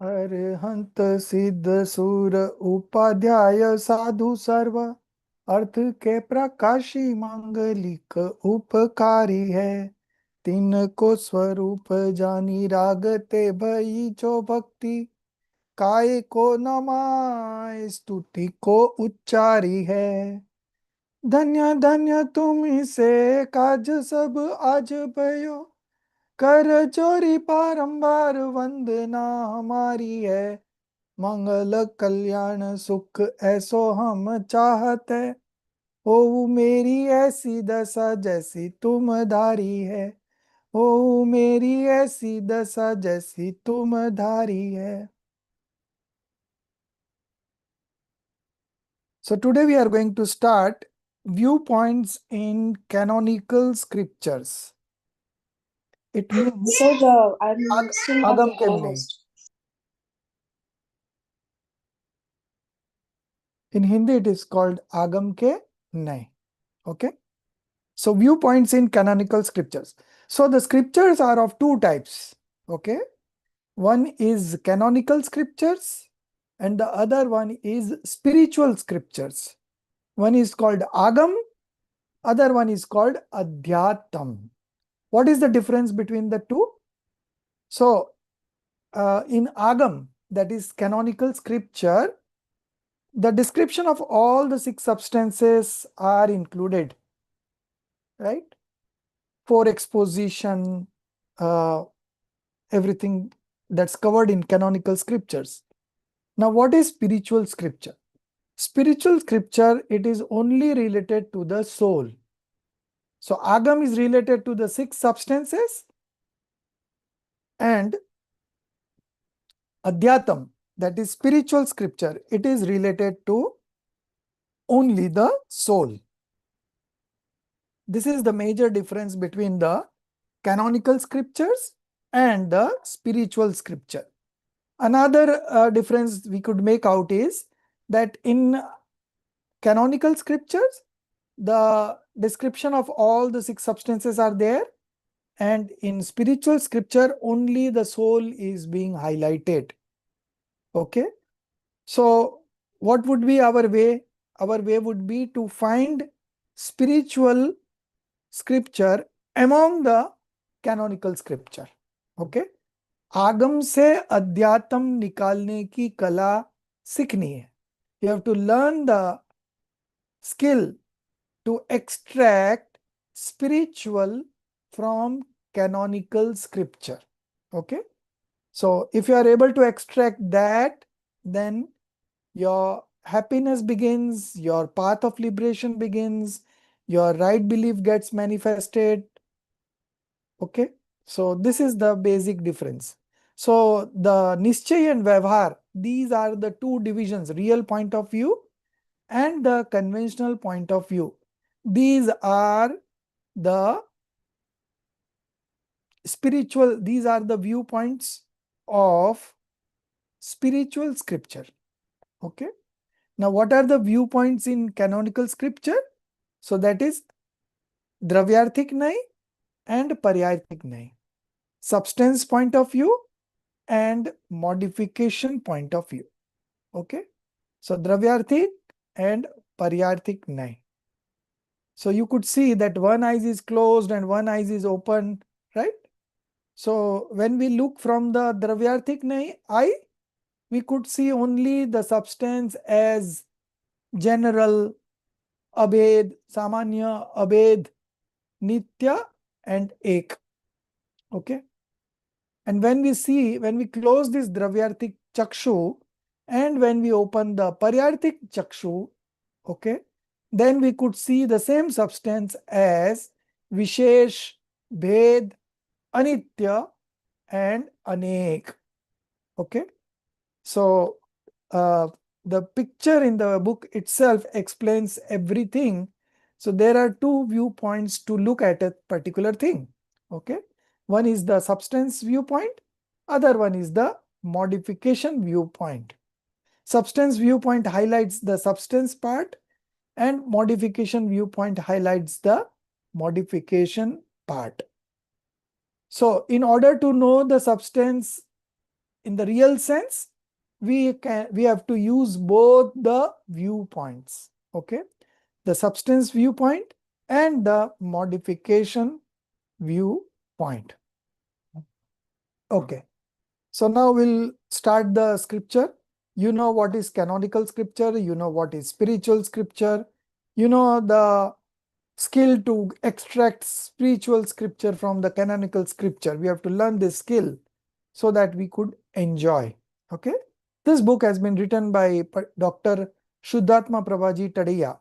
अरहंत सिद्ध सुर उपाध्याय साधु सर्व अर्थ के प्रकाशी मांगलिक उपकारी है। तिनको स्वरूप जानी रागते भई जो भक्ति काय को नमाय स्तुति को उच्चारी है। धन्य धन्य तुम्ही से काज सब आज भयो कर जोरी बारंबार वंदना हमारी है। मंगल कल्याण सुख ऐसो हम चाहते ओ मेरी ऐसी दशा जैसी तुम धारी है। ओ मेरी ऐसी दशा जैसी तुम धारी है। So today we are going to start viewpoints in canonical scriptures. It means So I'm still not आगम the के नहीं. co-host. In Hindi it is called agam ke nahi. Okay. So viewpoints in canonical scriptures. So the scriptures are of two types. Okay. One is canonical scriptures and the other one is spiritual scriptures. One is called agam, other one is called adhyatam. What is the difference between the two? So in agam, that is canonical scripture, the description of all the six substances are included, right? For exposition, everything that's covered in canonical scriptures. Now, what is spiritual scripture? Spiritual scripture, it is only related to the soul. So, agam is related to the six substances and adhyatam, that is spiritual scripture, it is related to only the soul. This is the major difference between the canonical scriptures and the spiritual scripture. Another difference we could make out is that in canonical scriptures, the description of all the six substances are there, and in spiritual scripture, only the soul is being highlighted. Okay. So, what would be our way? Our way would be to find spiritual scripture among the canonical scripture. Okay. आगम से अध्यात्म निकालने की कला सीखनी है. You have to learn the skill to extract spiritual from canonical scripture. Okay. So if you are able to extract that, then your happiness begins, your path of liberation begins, your right belief gets manifested. Okay. So this is the basic difference. So the Nischay and Vyavhar, these are the two divisions, real point of view and the conventional point of view. These are the spiritual, these are the viewpoints of spiritual scripture. Okay. Now what are the viewpoints in canonical scripture? So that is Dravyarthik Nai and Paryarthik Nai. Substance point of view and modification point of view. Okay. So Dravyarthik and Paryarthik Nai. So you could see that one eye is closed and one eye is open, right? So when we look from the Dravyarthik eye, we could see only the substance as general, abhed, samanya, abhed, nitya and ek. Okay. And when we close this Dravyarthik chakshu and when we open the Paryarthik chakshu, okay, then we could see the same substance as Vishesh, Bhed, Anitya and Anek. Okay. So the picture in the book itself explains everything. So there are two viewpoints to look at a particular thing. Okay. One is the substance viewpoint, other one is the modification viewpoint. Substance viewpoint highlights the substance part and modification viewpoint highlights the modification part. So in order to know the substance in the real sense, we have to use both the viewpoints. Okay, the substance viewpoint and the modification viewpoint. Okay, so now we'll start the scripture. You know what is canonical scripture, you know what is spiritual scripture, you know the skill to extract spiritual scripture from the canonical scripture. We have to learn this skill so that we could enjoy. Okay, this book has been written by Dr. Shuddhatma Prabhaji Tadiya,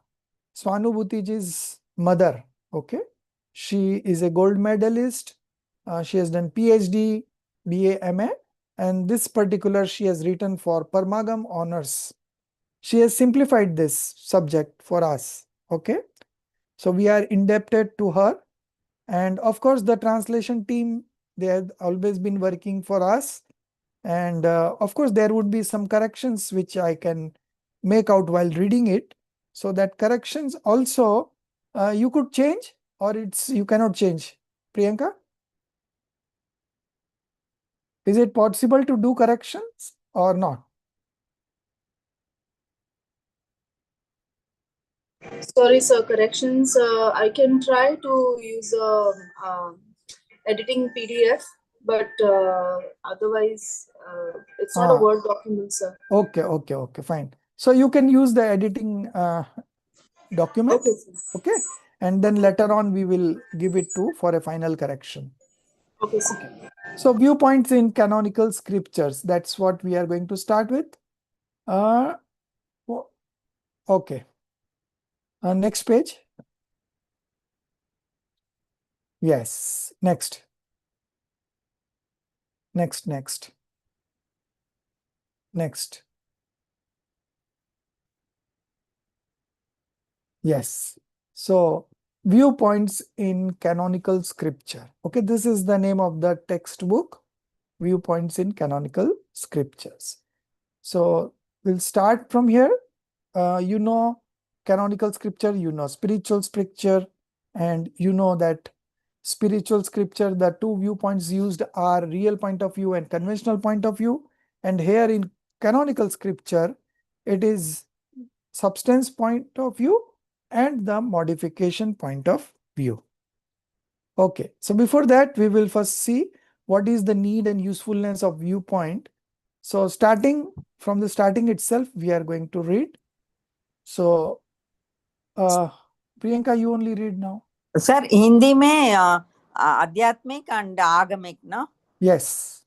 Swanubhutiji's mother. Okay, she is a gold medalist. She has done PhD, BA, MA, and this particular she has written for Parmagam honors. She has simplified this subject for us. Okay, so we are indebted to her, and of course the translation team, they have always been working for us, and of course there would be some corrections which I can make out while reading it. So that corrections also you could change, or you cannot change. Priyanka, is it possible to do corrections or not? Sorry, sir. Corrections. I can try to use editing PDF, but otherwise, it's not a Ah, Word document, sir. okay, fine. So you can use the editing document. Okay, sir. Okay, and then later on we will give it to for a final correction. Okay, sir. Okay, so viewpoints in canonical scriptures, that's what we are going to start with. uh okay, next page. Yes, next. Yes, so viewpoints in canonical scripture. Okay, this is the name of the textbook, Viewpoints in Canonical Scriptures. So we'll start from here. You know canonical scripture, you know spiritual scripture, and you know that spiritual scripture, the two viewpoints used are real point of view and conventional point of view. And here in canonical scripture, it is substance point of view and the modification point of view. Okay, so before that, we will first see what is the need and usefulness of viewpoint. So starting from the starting itself, we are going to read. So Priyanka, you only read now. Sir Hindi में आध्यात्मिक and आगमिक ना? Yes.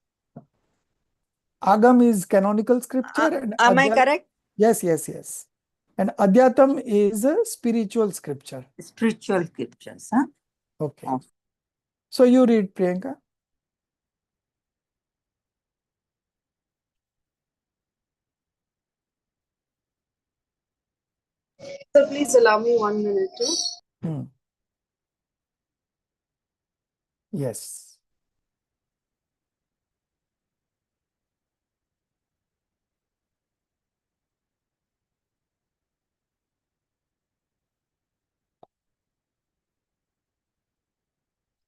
Agam is canonical scripture and am I correct? Yes. And Adhyatam is a spiritual scripture. Spiritual scriptures, huh? Okay. Oh. So you read, Priyanka. Sir, please allow me 1 minute. Yes.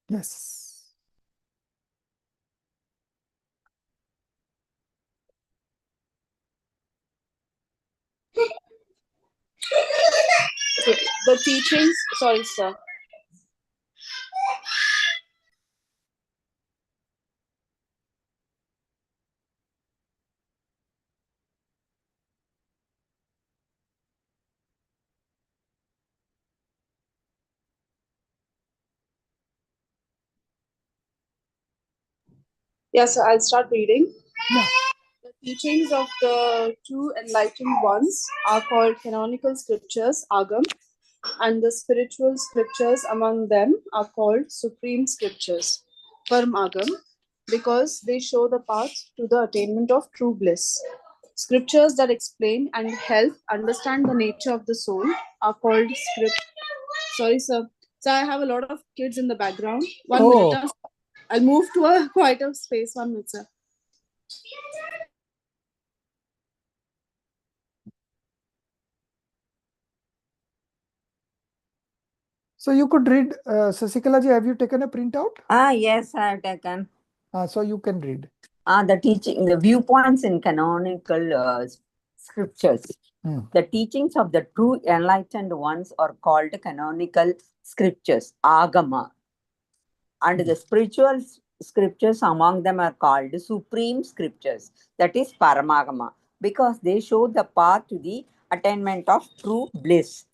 Yes. Okay. The teachings. Sorry, sir. Yes, I'll start reading. Yeah. The teachings of the two enlightened ones are called canonical scriptures, Agam, and the spiritual scriptures among them are called supreme scriptures, Paramagam, because they show the path to the attainment of true bliss. Scriptures that explain and help understand the nature of the soul are called script. Sorry, sir. So I have a lot of kids in the background. 1 minute. Oh, I'll move to a quieter space. 1 minute, sir. so you could read. Sasikalaji, have you taken a printout? Yes, I have taken. So you can read. The viewpoints in canonical scriptures. The teachings of the true enlightened ones are called canonical scriptures, agama. And the spiritual scriptures among them are called supreme scriptures, that is paramagama, because they show the path to the attainment of true bliss.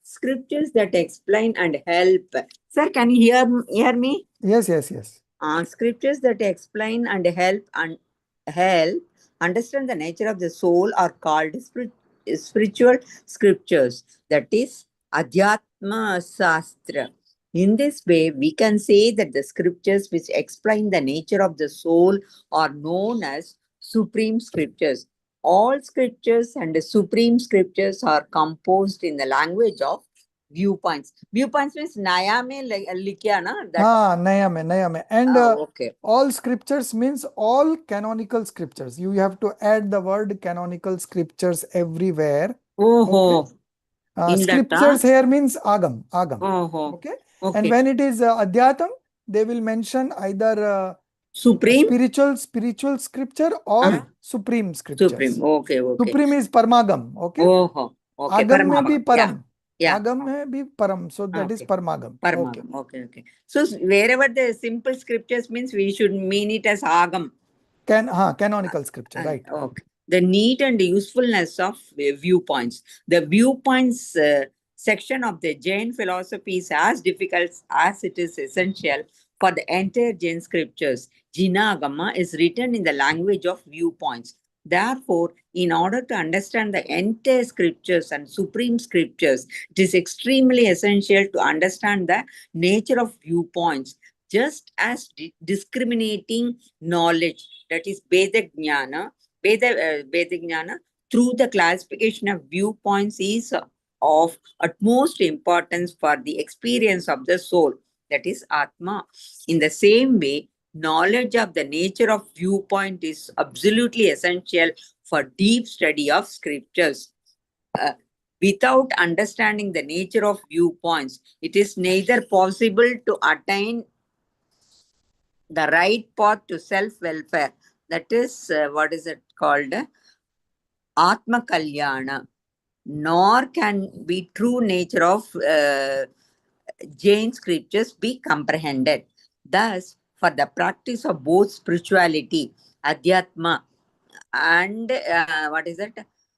Scriptures that explain and help. Sir, can you hear me? Yes, yes, yes. Scriptures that explain and help understand the nature of the soul are called spiritual scriptures, that is Adhyatma Sastra. In this way, we can say that the scriptures which explain the nature of the soul are known as supreme scriptures. All scriptures and the supreme scriptures are composed in the language of viewpoints. Viewpoints means Naya mein likya na? Naya mein. And Okay. all scriptures means all canonical scriptures. You have to add the word canonical scriptures everywhere. Oh, okay. Scriptures here means agam. Okay. And when it is adhyatam, they will mention either supreme spiritual scripture or supreme scriptures. Supreme. Okay. Supreme is parmagam. Okay. Okay. Agam may be param. Yeah. Agam may be param. So that is parmagam. Parmagam. Okay. So wherever the simple scriptures means, we should mean it as agam. Canonical scripture, right. Okay. The need and usefulness of viewpoints. The viewpoints section of the Jain philosophy is as difficult as it is essential for the entire Jain scriptures. Jinagama is written in the language of viewpoints. Therefore, in order to understand the entire scriptures and supreme scriptures, it is extremely essential to understand the nature of viewpoints, just as discriminating knowledge, that is Veda Jnana, through the classification of viewpoints is of utmost importance for the experience of the soul, that is Atma. In the same way, knowledge of the nature of viewpoint is absolutely essential for deep study of scriptures. Without understanding the nature of viewpoints, it is neither possible to attain the right path to self-welfare, that is, what is it called? Atma Kalyana, nor can be true nature of Jain scriptures be comprehended. Thus, for the practice of both spirituality, Adhyatma, and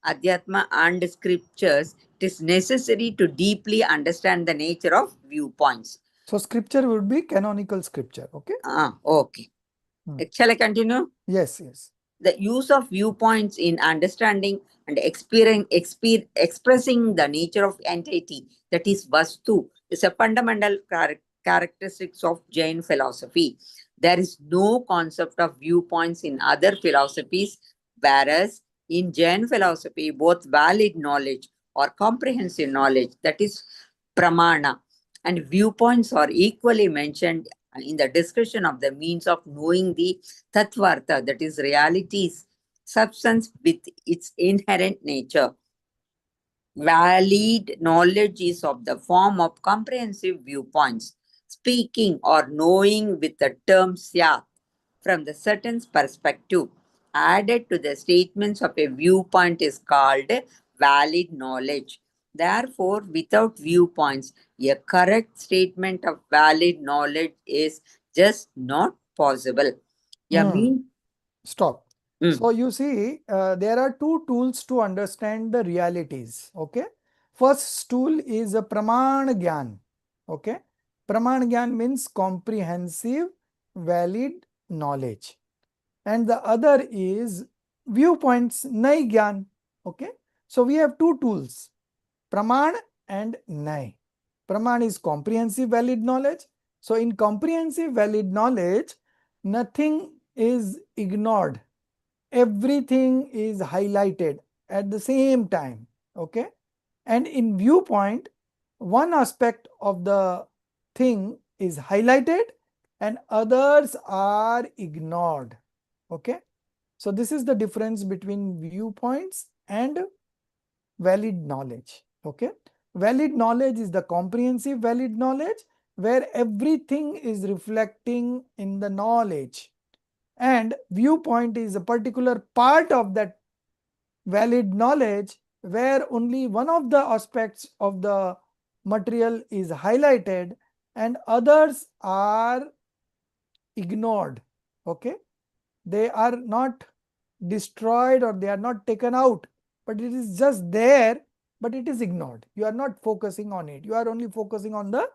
Adhyatma and scriptures, it is necessary to deeply understand the nature of viewpoints. So scripture would be canonical scripture. Okay. Okay. Shall I continue? Yes. The use of viewpoints in understanding and expressing the nature of entity, that is Vastu, is a fundamental characteristics of Jain philosophy. There is no concept of viewpoints in other philosophies, whereas in Jain philosophy, both valid knowledge or comprehensive knowledge, that is Pramana, and viewpoints are equally mentioned in the discussion of the means of knowing the Tattvartha, that is reality's substance with its inherent nature. Valid knowledge is of the form of comprehensive viewpoints, speaking or knowing with the term syat from the certain perspective added to the statements of a viewpoint is called valid knowledge. Therefore, without viewpoints, a correct statement of valid knowledge is just not possible. Stop. So you see, there are two tools to understand the realities. Okay. First tool is a Praman Gyan. Okay. Praman Gyan means comprehensive, valid knowledge. And the other is viewpoints, Nai Gyan. Okay. So we have two tools, Praman and Nai. Praman is comprehensive, valid knowledge. So in comprehensive, valid knowledge, nothing is ignored. Everything is highlighted at the same time. Okay. And in viewpoint, one aspect of the thing is highlighted and others are ignored. Okay. So this is the difference between viewpoints and valid knowledge. Okay. Valid knowledge is the comprehensive valid knowledge where everything is reflecting in the knowledge. and viewpoint is a particular part of that valid knowledge where only one of the aspects of the material is highlighted and others are ignored. Okay, they are not destroyed or they are not taken out, but it is just there, but it is ignored. You are not focusing on it, you are only focusing on the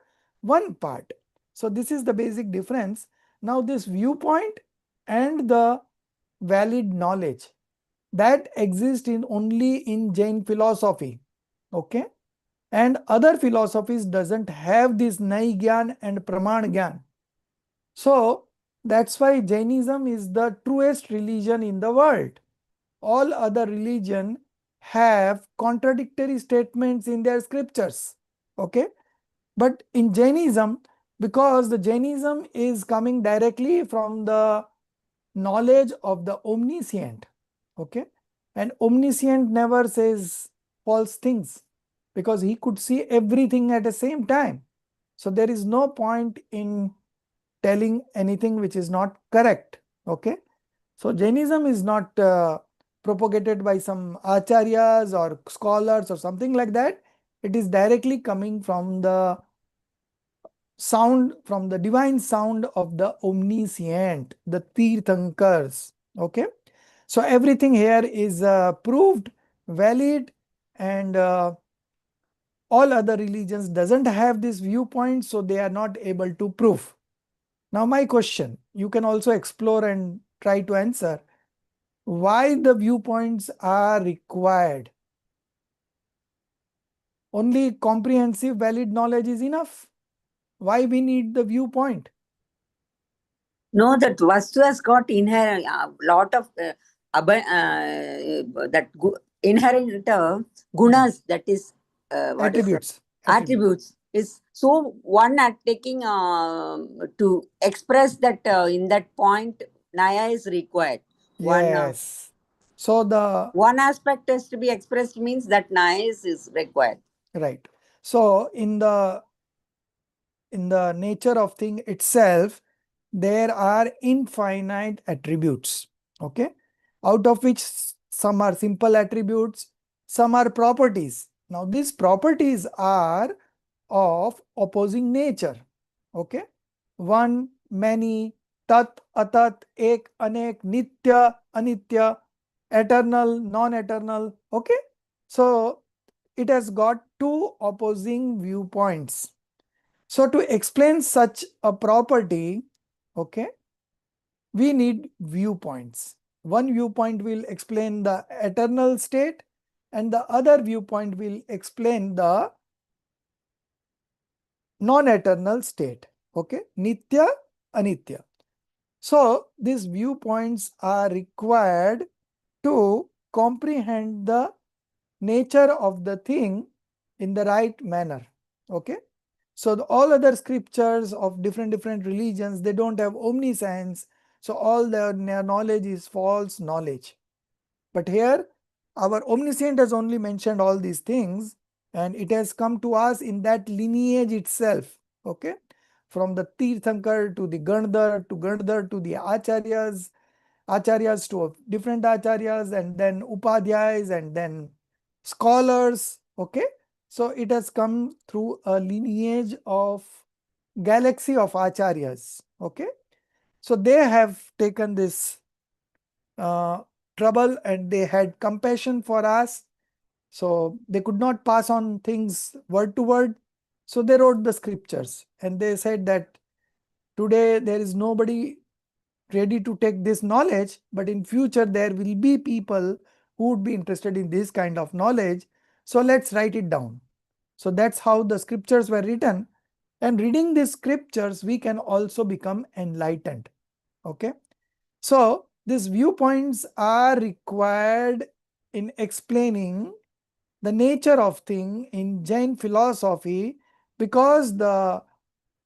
one part. So this is the basic difference. Now this viewpoint and the valid knowledge that exists in only in Jain philosophy, okay, and other philosophies doesn't have this Nai Gyan and Praman Gyan. So that's why Jainism is the truest religion in the world. All other religion have contradictory statements in their scriptures. Okay, but in Jainism, because the Jainism is coming directly from the knowledge of the omniscient. Okay, and omniscient never says false things because he could see everything at the same time. So there is no point in telling anything which is not correct. Okay, so Jainism is not propagated by some acharyas or scholars or something like that. It is directly coming from the sound, from the divine sound of the omniscient, the Tirthankars. Okay, so everything here is proved valid, and all other religions doesn't have this viewpoint, so they are not able to prove. Now my question, you can also explore and try to answer why the viewpoints are required. Only comprehensive valid knowledge is enough. Why we need the viewpoint? No, that Vastu has got inherent lot of inherent gunas, that is what is it? Attributes. Attributes. Is so one at taking to express that in that point Naya is required. Yes. So the One aspect is to be expressed means that Naya is required. right. So in the nature of thing itself, there are infinite attributes. Okay, out of which some are simple attributes, some are properties. Now these properties are of opposing nature. Okay, one, many, tat, atat, ek, anek, nitya, anitya, eternal, non-eternal. Okay, so it has got two opposing viewpoints. So to explain such a property, okay, we need viewpoints. One viewpoint will explain the eternal state and the other viewpoint will explain the non-eternal state. Okay, nitya, anitya. So these viewpoints are required to comprehend the nature of the thing in the right manner. Okay, so all other scriptures of different religions, they don't have omniscience, so all their knowledge is false knowledge. But here our omniscient has only mentioned all these things, and it has come to us in that lineage itself. Okay, from the Tirthankar to the Gandhar to the Acharyas to different Acharyas, and then Upadhyayas, and then scholars. Okay, so it has come through a lineage of galaxy of Acharyas. Okay, so they have taken this trouble and they had compassion for us. So they could not pass on things word to word. So they wrote the scriptures and they said that today there is nobody ready to take this knowledge, but in future there will be people who would be interested in this kind of knowledge. So let's write it down. So that's how the scriptures were written. And reading these scriptures, we can also become enlightened. Okay. So these viewpoints are required in explaining the nature of thing in Jain philosophy, because the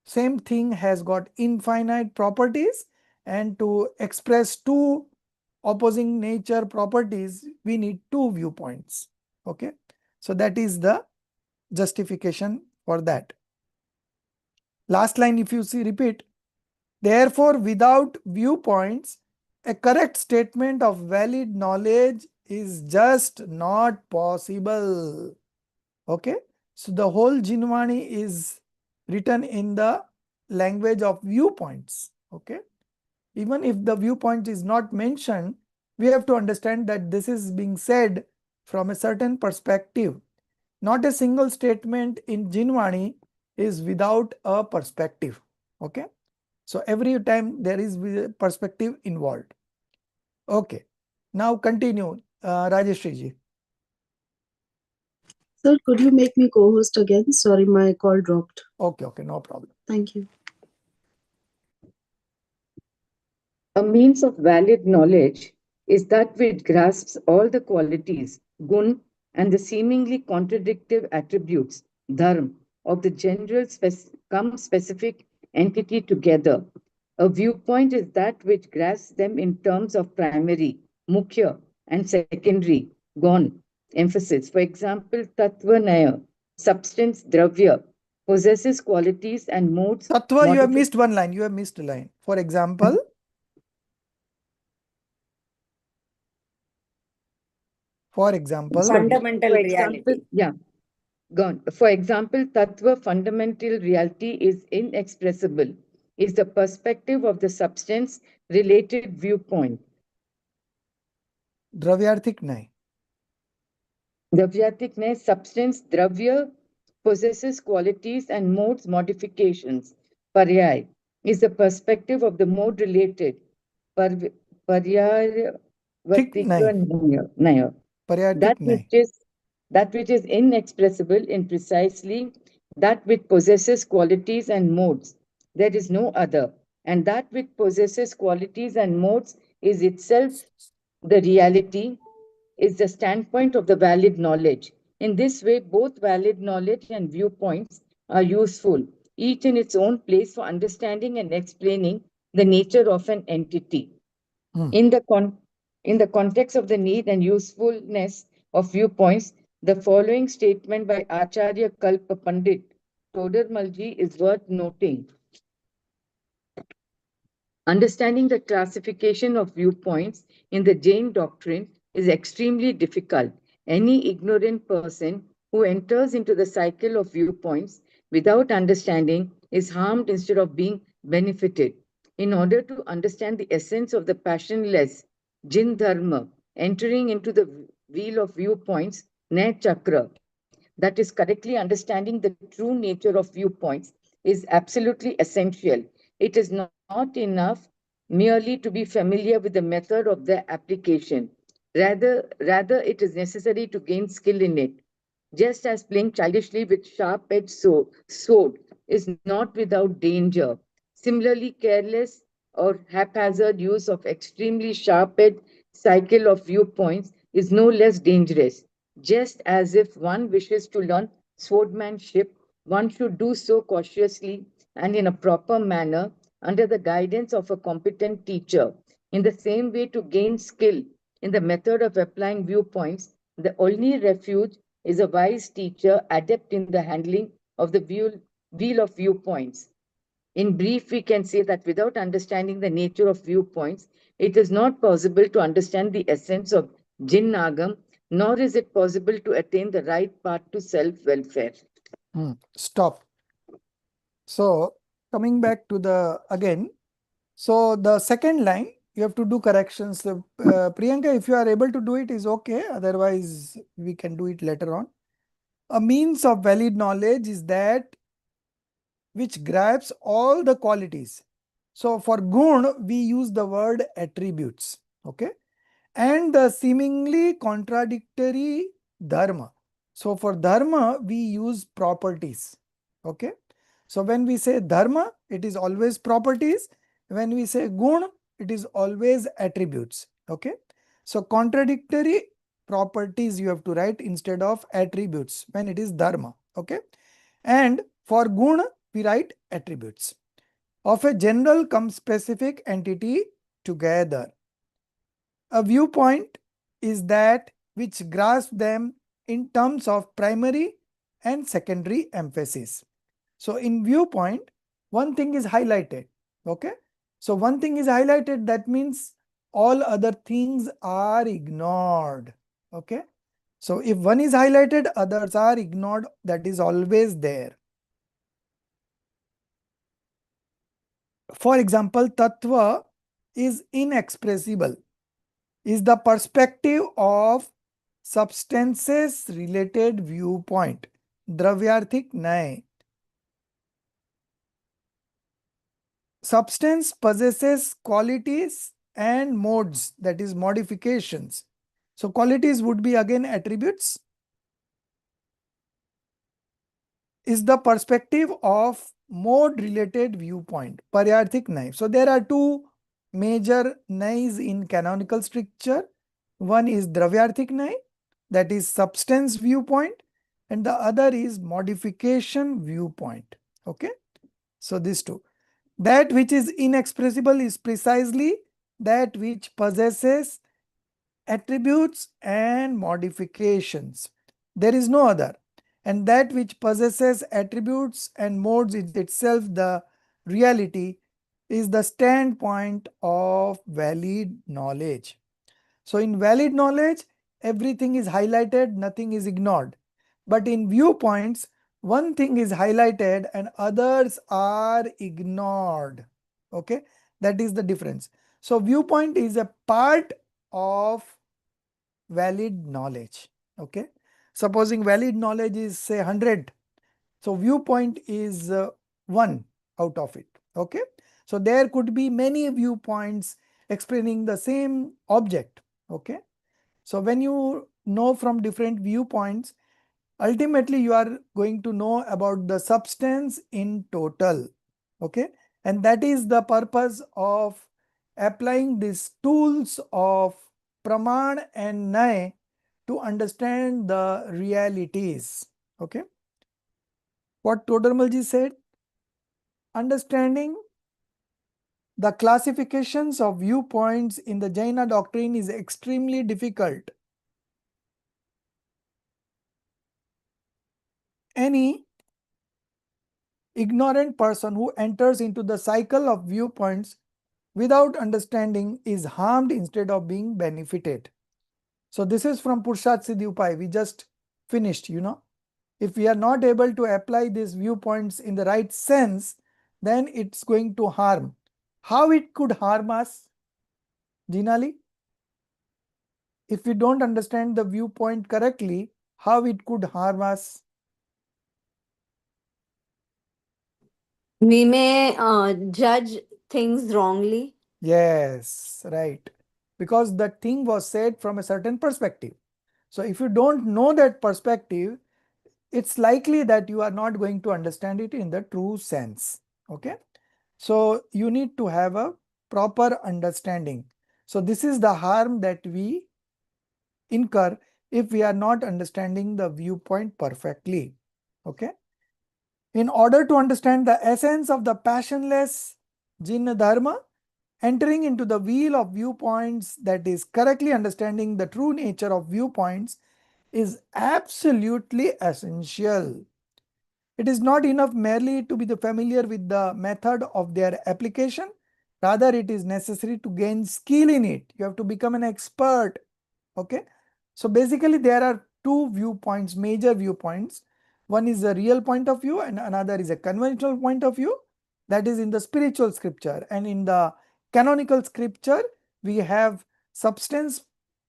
same thing has got infinite properties, and to express two opposing nature properties, we need two viewpoints. Okay, so that is the justification for that. Last line, if you see, repeat. Therefore, without viewpoints, a correct statement of valid knowledge is just not possible. Okay. So the whole Jinwani is written in the language of viewpoints. Okay. Even if the viewpoint is not mentioned, we have to understand that this is being said from a certain perspective. Not a single statement in Jinwani is without a perspective. Okay. So every time there is perspective involved. Okay. Now continue, Rajeshri ji. Sir, could you make me co-host again? Sorry, my call dropped. Okay, no problem. Thank you. A means of valid knowledge is that which grasps all the qualities, gun, and the seemingly contradictive attributes, dharma, of the general specific entity together. A viewpoint is that which grasps them in terms of primary, mukhya, and secondary, gon, emphasis. For example, tattva naya, substance, dravya, possesses qualities and modes. Tattva, you have missed one line. You have missed a line. For example, Fundamental reality. Yeah, gone. For example, tattva, fundamental reality, is inexpressible, is the perspective of the substance related viewpoint. Dravyarthik nahi. Dravyatik ne, substance, dravya, possesses qualities and modes modifications. Paryay is the perspective of the mode related. Paryay naya. Paryatik nahi. That which is inexpressible in precisely that which possesses qualities and modes. There is no other. And that which possesses qualities and modes is itself the reality, is the standpoint of the valid knowledge. In this way, both valid knowledge and viewpoints are useful, each in its own place for understanding and explaining the nature of an entity. In the context of the need and usefulness of viewpoints, the following statement by Acharya Kalpa Pandit Todarmalji is worth noting. Understanding the classification of viewpoints in the Jain doctrine is extremely difficult. Any ignorant person who enters into the cycle of viewpoints without understanding is harmed instead of being benefited. In order to understand the essence of the passionless Jin Dharma, entering into the wheel of viewpoints, Ne Chakra, that is, correctly understanding the true nature of viewpoints, is absolutely essential. It is not enough merely to be familiar with the method of their application. Rather, it is necessary to gain skill in it. Just as playing childishly with sharp-edged sword is not without danger, similarly, careless or haphazard use of extremely sharp-edged cycle of viewpoints is no less dangerous. Just as if one wishes to learn swordmanship, one should do so cautiously and in a proper manner under the guidance of a competent teacher. In the same way, to gain skill in the method of applying viewpoints, the only refuge is a wise teacher adept in the handling of the wheel of viewpoints. In brief, we can say that without understanding the nature of viewpoints, it is not possible to understand the essence of Jin Agam, nor is it possible to attain the right path to self-welfare. Stop. So, coming back to the again, so the second line, you have to do corrections. Priyanka, if you are able to do it, is okay. Otherwise, we can do it later on. A means of valid knowledge is that which grabs all the qualities. So for gun, we use the word attributes. Okay. And the seemingly contradictory dharma. So for dharma, we use properties. Okay. So when we say dharma, it is always properties. When we say gun, it is always attributes. Okay. So contradictory properties you have to write instead of attributes when it is dharma. Okay. And for gun, we write attributes of a general cum specific entity together. A viewpoint is that which grasps them in terms of primary and secondary emphasis. So in viewpoint, one thing is highlighted. Okay. So one thing is highlighted, that means all other things are ignored. Okay. So if one is highlighted, others are ignored. That is always there. For example, tattva is inexpressible, is the perspective of substances related viewpoint. Dravyarthik nahi. Substance possesses qualities and modes, that is modifications. So qualities would be again attributes, is the perspective of mode related viewpoint. Paryarthik nahi. So there are two major nais in canonical stricture. One is dravyarthik nai, that is substance viewpoint, and the other is modification viewpoint. Okay. So these two. That which is inexpressible is precisely that which possesses attributes and modifications. There is no other. And that which possesses attributes and modes is itself the reality, is the standpoint of valid knowledge. So in valid knowledge, everything is highlighted, nothing is ignored. But in viewpoints, one thing is highlighted and others are ignored. Okay, that is the difference. So viewpoint is a part of valid knowledge. Okay, supposing valid knowledge is say 100, so viewpoint is 1 out of it. Okay, so there could be many viewpoints explaining the same object. Okay, so when you know from different viewpoints, ultimately you are going to know about the substance in total. Okay, and that is the purpose of applying these tools of praman and nai to understand the realities. Okay, what Todarmalji said, understanding the classifications of viewpoints in the Jaina doctrine is extremely difficult. Any ignorant person who enters into the cycle of viewpoints without understanding is harmed instead of being benefited. So this is from Purshat Siddhi Upai. We just finished, If we are not able to apply these viewpoints in the right sense, then it's going to harm. How it could harm us, Jinali? If we don't understand the viewpoint correctly, how it could harm us? We may judge things wrongly. Yes, right. Because the thing was said from a certain perspective. So if you don't know that perspective, it's likely that you are not going to understand it in the true sense. Okay. So you need to have a proper understanding. So this is the harm that we incur if we are not understanding the viewpoint perfectly. Okay. In order to understand the essence of the passionless Jina Dharma, entering into the wheel of viewpoints, that is correctly understanding the true nature of viewpoints, is absolutely essential. It is not enough merely to be familiar with the method of their application. Rather, it is necessary to gain skill in it. You have to become an expert. Okay. So basically, there are two viewpoints, major viewpoints. One is a real point of view and another is a conventional point of view. That is in the spiritual scripture. And in the canonical scripture, we have substance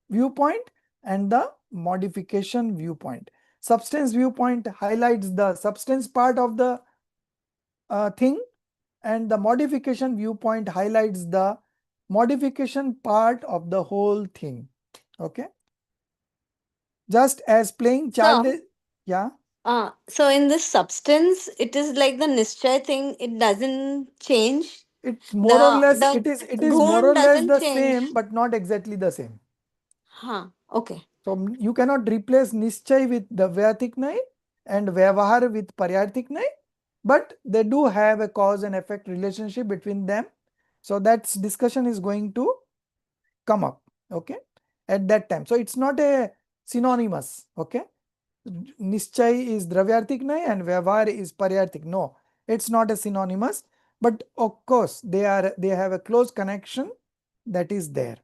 viewpoint and the modification viewpoint. Substance viewpoint highlights the substance part of the thing, and the modification viewpoint highlights the modification part of the whole thing. Okay. Just as playing child. So, Yeah. so in this substance, it is like the nischay thing. It doesn't change. It's more or less, The it is more gun or less doesn't the change. same, but not exactly the same. Huh. Okay. So you cannot replace Nischay with the Vyarthik Nai and Vyavahar with Paryarthik Nai, but they do have a cause and effect relationship between them. So that discussion is going to come up, okay, at that time. So it's not a synonymous, okay. Nischay is Dravyarthik Nai and Vyavahar is Paryarthik. No, it's not a synonymous, but of course they have a close connection that is there.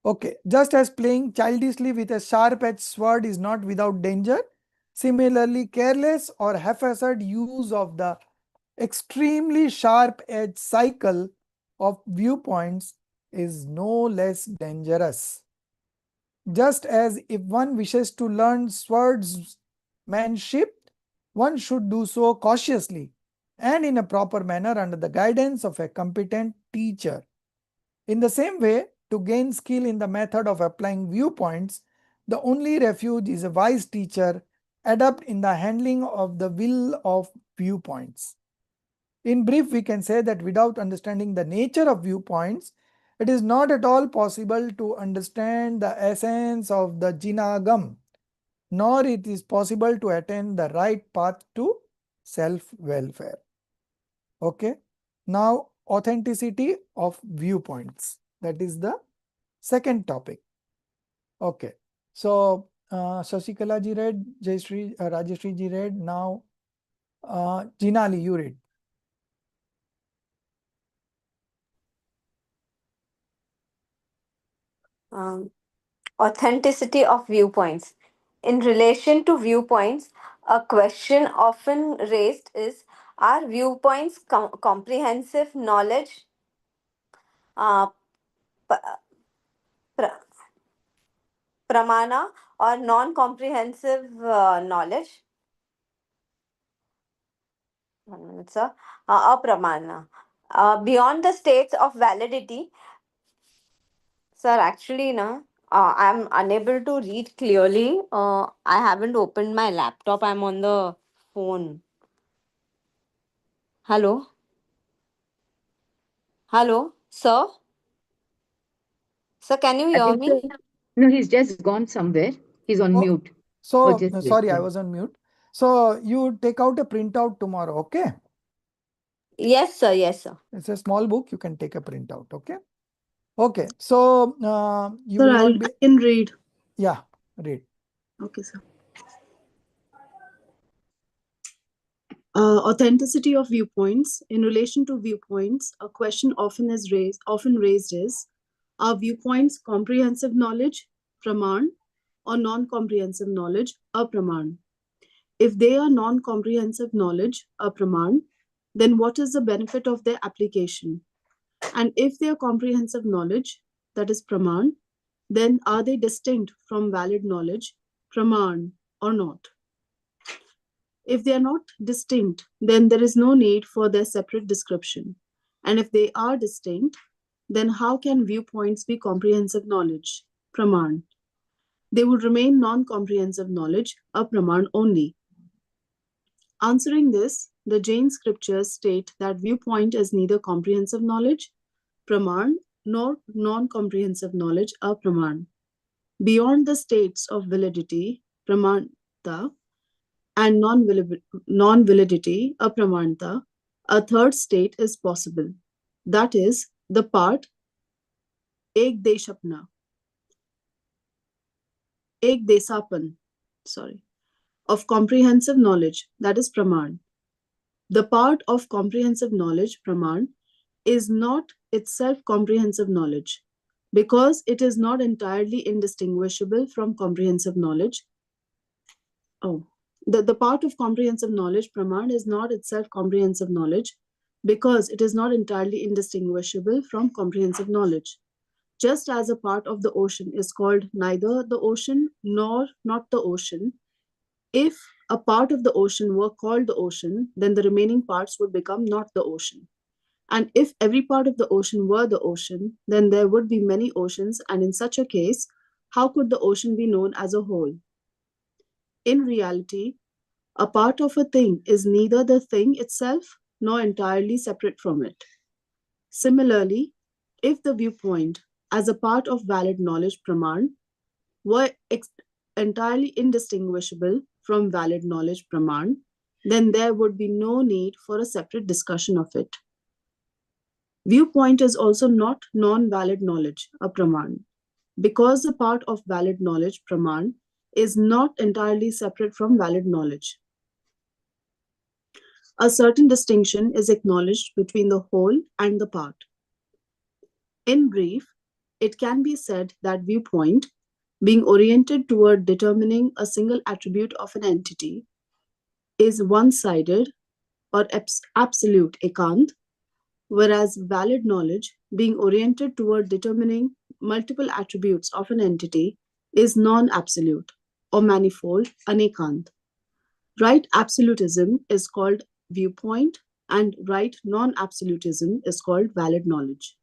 Okay, just as playing childishly with a sharp-edged sword is not without danger, similarly, careless or haphazard use of the extremely sharp-edged cycle of viewpoints is no less dangerous. Just as if one wishes to learn swordsmanship, one should do so cautiously and in a proper manner under the guidance of a competent teacher. In the same way, to gain skill in the method of applying viewpoints, the only refuge is a wise teacher, adept in the handling of the will of viewpoints. In brief, we can say that without understanding the nature of viewpoints, it is not at all possible to understand the essence of the Jinagam, nor it is possible to attain the right path to self-welfare. Okay. Now, authenticity of viewpoints. That is the second topic. Okay. So, Shashikala ji read, Rajeshri ji read. Now, Jinali, you read. Authenticity of viewpoints. In relation to viewpoints, a question often raised is, are viewpoints comprehensive knowledge, uh, p- pra- pramana, or non comprehensive knowledge? 1 minute, sir. Apramana. Beyond the states of validity, sir, actually, na, I'm unable to read clearly. I haven't opened my laptop. I'm on the phone. Hello? Hello? Sir? Sir, can you hear me? No, he's just gone somewhere. He's on Oh, mute. so, just wait. sorry, I was on mute. So, you take out a printout tomorrow, okay? Yes, sir. Yes, sir. It's a small book, you can take a printout, okay? Okay, so you Sir, will not be. I can read. Yeah, read. Okay, sir. Authenticity of viewpoints. In relation to viewpoints, a question often raised is: are viewpoints comprehensive knowledge, praman, or non-comprehensive knowledge, apraman? If they are non-comprehensive knowledge, apraman, then what is the benefit of their application? And if they are comprehensive knowledge, that is praman, then are they distinct from valid knowledge, praman, or not? If they are not distinct, then there is no need for their separate description. And if they are distinct, then how can viewpoints be comprehensive knowledge, praman? They would remain non-comprehensive knowledge, apraman only. Answering this, the Jain scriptures state that viewpoint is neither comprehensive knowledge, praman, nor non-comprehensive knowledge, apraman. Beyond the states of validity, pramanta, and non-validity, apramanta, a third state is possible. That is the part ek desapan, of comprehensive knowledge, that is praman. The part of comprehensive knowledge, praman, is not itself comprehensive knowledge because it is not entirely indistinguishable from comprehensive knowledge. The part of comprehensive knowledge, praman, is not itself comprehensive knowledge because it is not entirely indistinguishable from comprehensive knowledge. Just as a part of the ocean is called neither the ocean nor not the ocean, if a part of the ocean were called the ocean, then the remaining parts would become not the ocean. And if every part of the ocean were the ocean, then there would be many oceans, and in such a case, how could the ocean be known as a whole? In reality, a part of a thing is neither the thing itself nor entirely separate from it. Similarly, if the viewpoint as a part of valid knowledge praman were entirely indistinguishable from valid knowledge praman, then there would be no need for a separate discussion of it. Viewpoint is also not non-valid knowledge, a praman, because the part of valid knowledge praman is not entirely separate from valid knowledge. A certain distinction is acknowledged between the whole and the part. In brief, it can be said that viewpoint, being oriented toward determining a single attribute of an entity, is one-sided or absolute ekant, whereas valid knowledge, being oriented toward determining multiple attributes of an entity, is non-absolute or manifold anekant. Right absolutism is called viewpoint, and right non-absolutism is called valid knowledge.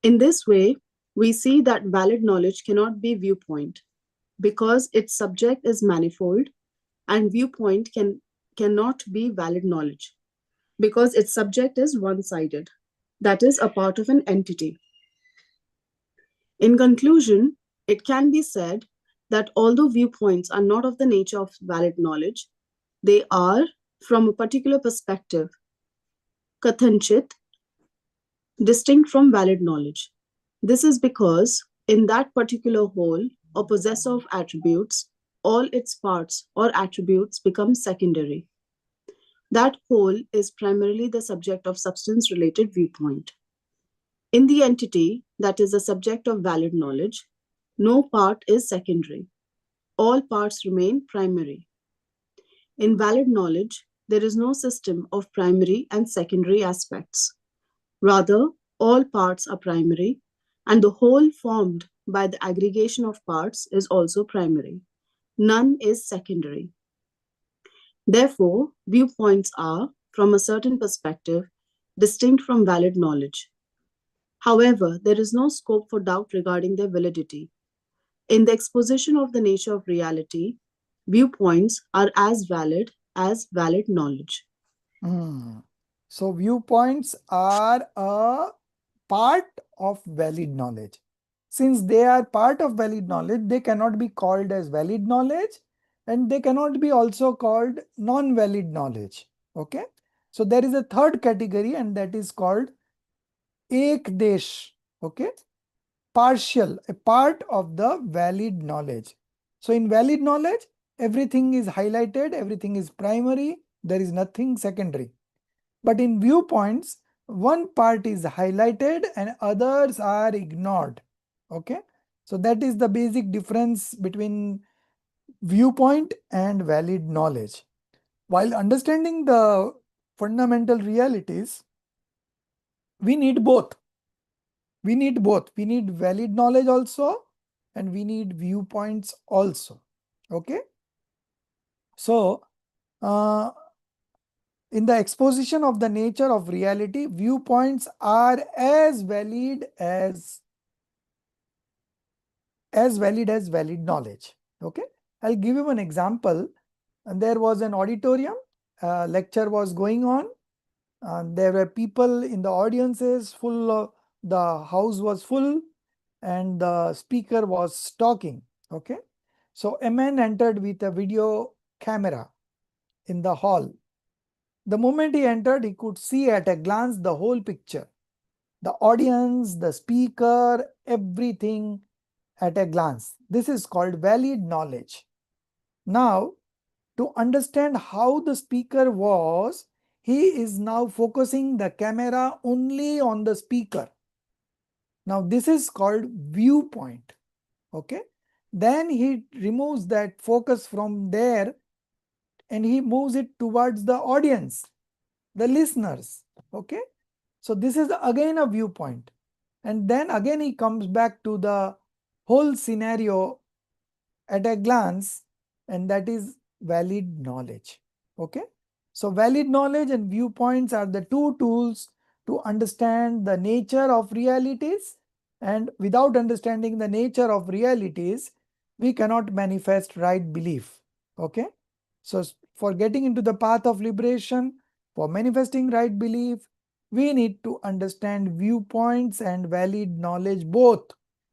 In this way, we see that valid knowledge cannot be viewpoint because its subject is manifold, and viewpoint cannot be valid knowledge because its subject is one-sided, that is, a part of an entity. In conclusion, it can be said that although viewpoints are not of the nature of valid knowledge, they are, from a particular perspective, kathanchit, distinct from valid knowledge. This is because in that particular whole or possessor of attributes, all its parts or attributes become secondary. That whole is primarily the subject of substance-related viewpoint. In the entity that is the subject of valid knowledge, no part is secondary. All parts remain primary. In valid knowledge, there is no system of primary and secondary aspects. Rather, all parts are primary, and the whole formed by the aggregation of parts is also primary. None is secondary. Therefore, viewpoints are, from a certain perspective, distinct from valid knowledge. However, there is no scope for doubt regarding their validity. In the exposition of the nature of reality, viewpoints are as valid knowledge. So viewpoints are a part of valid knowledge. Since they are part of valid knowledge, they cannot be called as valid knowledge, and they cannot be also called non-valid knowledge. Okay. So there is a third category, and that is called ekdesh. Okay. Partial, a part of the valid knowledge. So in valid knowledge, everything is highlighted, everything is primary, there is nothing secondary. But in viewpoints, one part is highlighted and others are ignored. Okay. So that is the basic difference between viewpoint and valid knowledge. While understanding the fundamental realities, we need both. We need both. We need valid knowledge also, and we need viewpoints also. Okay. So, in the exposition of the nature of reality, viewpoints are as valid as valid knowledge. Okay. I'll give you an example. And there was an auditorium, lecture was going on, and there were people in the audiences, the house was full, and the speaker was talking. Okay. So a man entered with a video camera in the hall. The moment he entered, he could see at a glance the whole picture. The audience, the speaker, everything at a glance. This is called valid knowledge. Now, to understand how the speaker was, he is now focusing the camera only on the speaker. Now, this is called viewpoint. Okay. Then he removes that focus from there and he moves it towards the audience, the listeners. Okay. So this is again a viewpoint. And then again he comes back to the whole scenario at a glance, and that is valid knowledge. Okay. So valid knowledge and viewpoints are the two tools to understand the nature of realities, and without understanding the nature of realities, we cannot manifest right belief. Okay. So for getting into the path of liberation, for manifesting right belief, we need to understand viewpoints and valid knowledge both,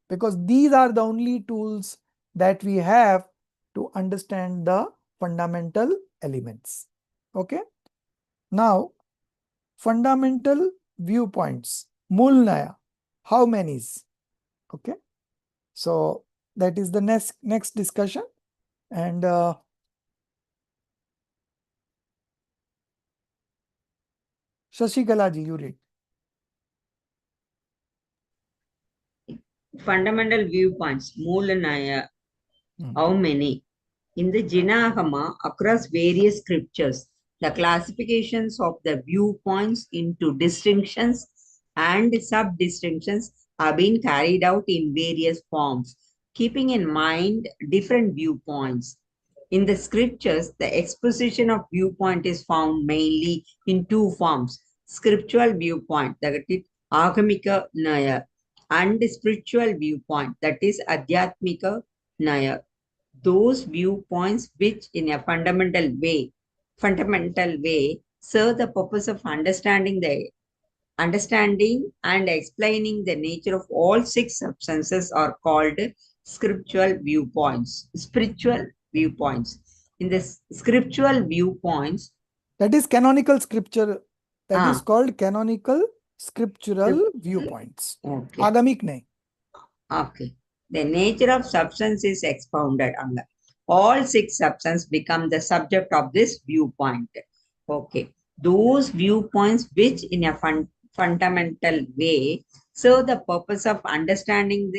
because these are the only tools that we have to understand the fundamental elements. Okay. Now, fundamental viewpoints. Mulnaya. How many is? Okay. So that is the next discussion. And Shashikala ji, you read. fundamental viewpoints, Moolanaya, how many? In the Jinagama, across various scriptures, the classifications of the viewpoints into distinctions and sub-distinctions have been carried out in various forms, keeping in mind different viewpoints. In the scriptures, the exposition of viewpoint is found mainly in two forms: scriptural viewpoint, that is Agamika Naya, and spiritual viewpoint, that is Adhyatmika Naya. Those viewpoints which in a fundamental way serve the purpose of understanding and explaining the nature of all six substances are called spiritual viewpoints. In the scriptural viewpoints, That is canonical scripture. That is ah, called canonical scriptural viewpoints. okay, Agamik nahi. okay. The nature of substance is expounded on that. All six substances become the subject of this viewpoint. Okay. Those viewpoints which in a fundamental way serve the purpose of understanding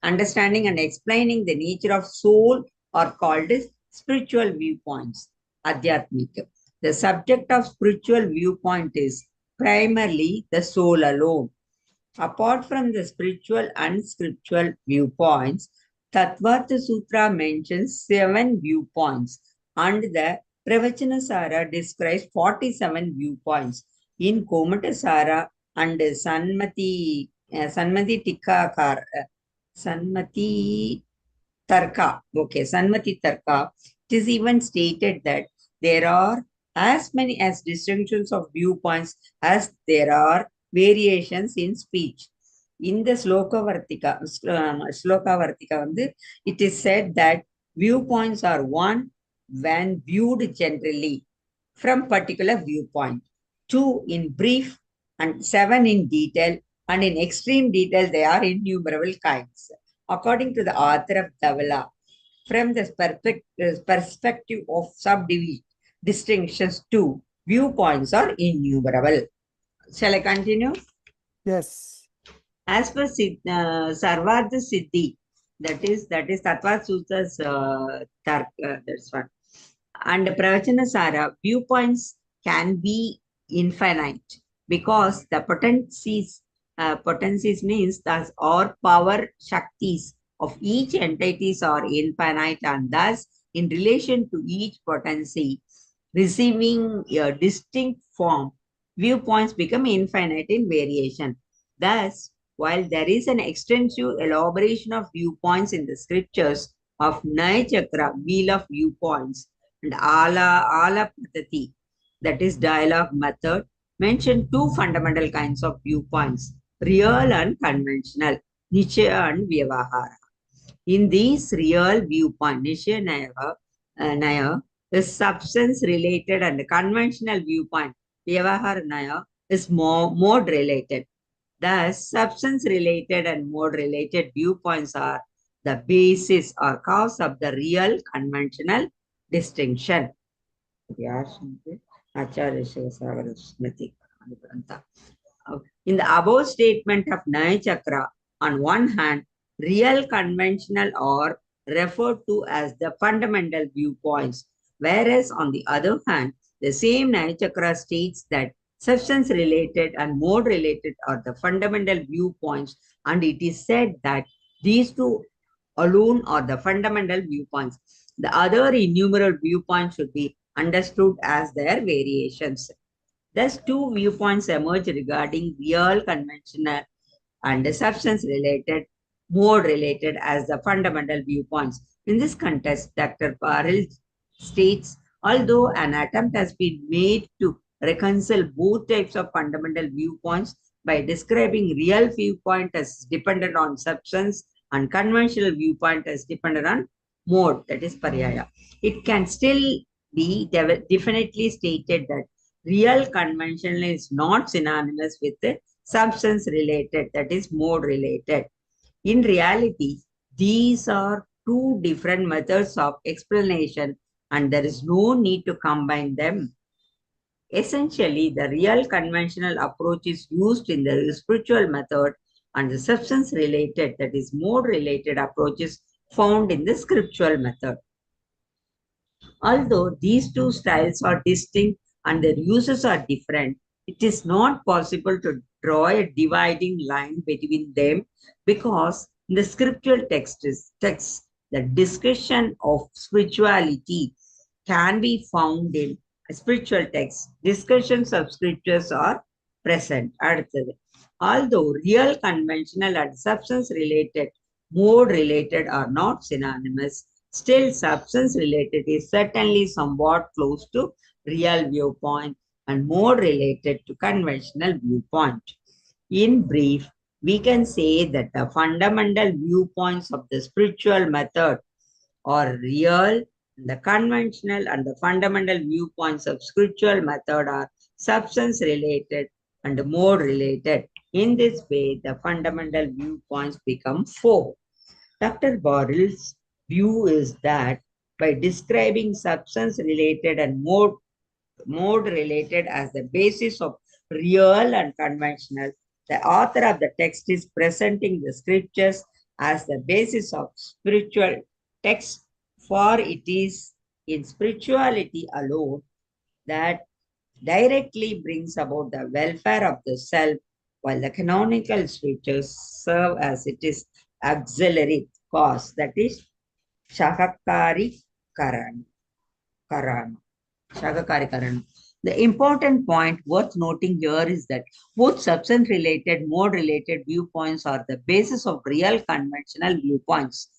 and explaining the nature of soul are called as spiritual viewpoints. Adhyatmika. The subject of spiritual viewpoint is primarily the soul alone. Apart from the spiritual and scriptural viewpoints, Tattvartha Sutra mentions 7 viewpoints and the Pravachanasara describes 47 viewpoints. In Komatasara and Sanmati Sanmati Tarka, it is even stated that there are as many as distinctions of viewpoints as there are variations in speech. In the Slokavartika, it is said that viewpoints are one when viewed generally from particular viewpoint, two in brief, and 7 in detail, and in extreme detail they are innumerable kinds. According to the author of Davala, from the perspective of distinctions too, viewpoints are innumerable. Shall I continue? Yes. As per Sarvardha Siddhi, that is Tattva Sutra's that's one. And Pravachanasara, viewpoints can be infinite because the potencies means that our power shaktis of each entities are infinite, and thus in relation to each potency receiving a distinct form, viewpoints become infinite in variation. Thus, while there is an extensive elaboration of viewpoints in the scriptures of Naya Chakra, wheel of viewpoints, and Ala Paddhati, that is dialogue method, mention two fundamental kinds of viewpoints, real and conventional, Nichaya and Vyavahara. In these real viewpoint, Nichaya Naya is substance related and conventional viewpoint, Vyavahara Naya is mode related. Thus, substance related and mode related viewpoints are the basis or cause of the real conventional distinction. In the above statement of Naya Chakra, on one hand, real conventional are referred to as the fundamental viewpoints, whereas on the other hand, the same Naya Chakra states that substance related and mode related are the fundamental viewpoints, and it is said that these two alone are the fundamental viewpoints. The other innumerable viewpoints should be understood as their variations. Thus, two viewpoints emerge regarding real, conventional, and substance related, mode related as the fundamental viewpoints. In this context, Dr. Paril states, although an attempt has been made to reconcile both types of fundamental viewpoints by describing real viewpoint as dependent on substance and conventional viewpoint as dependent on mode, that is paryaya, it can still be definitely stated that real conventional is not synonymous with the substance related, that is mode related. In reality, these are two different methods of explanation and there is no need to combine them. Essentially, the real conventional approach is used in the spiritual method and the substance related, that is mode related approaches found in the scriptural method. Although these two styles are distinct and their uses are different, it is not possible to draw a dividing line between them because in the scriptural text, the discussion of spirituality can be found in spiritual texts. Discussions of scriptures are present. அடுத்தது. Although real, conventional and substance related, mode related are not synonymous, still substance related is certainly somewhat close to real viewpoint and more related to conventional viewpoint. In brief, we can say that the fundamental viewpoints of the spiritual method are real. The conventional and the fundamental viewpoints of spiritual method are substance related and mode related. In this way, the fundamental viewpoints become four. Dr. Borrell's view is that by describing substance related and mode related as the basis of real and conventional, the author of the text is presenting the scriptures as the basis of spiritual text, for it is in spirituality alone that directly brings about the welfare of the self, while the canonical scriptures serve as it is auxiliary cause, that is Shakakari Karan. Shagakari. The important point worth noting here is that both substance-related, mode-related viewpoints are the basis of real conventional viewpoints.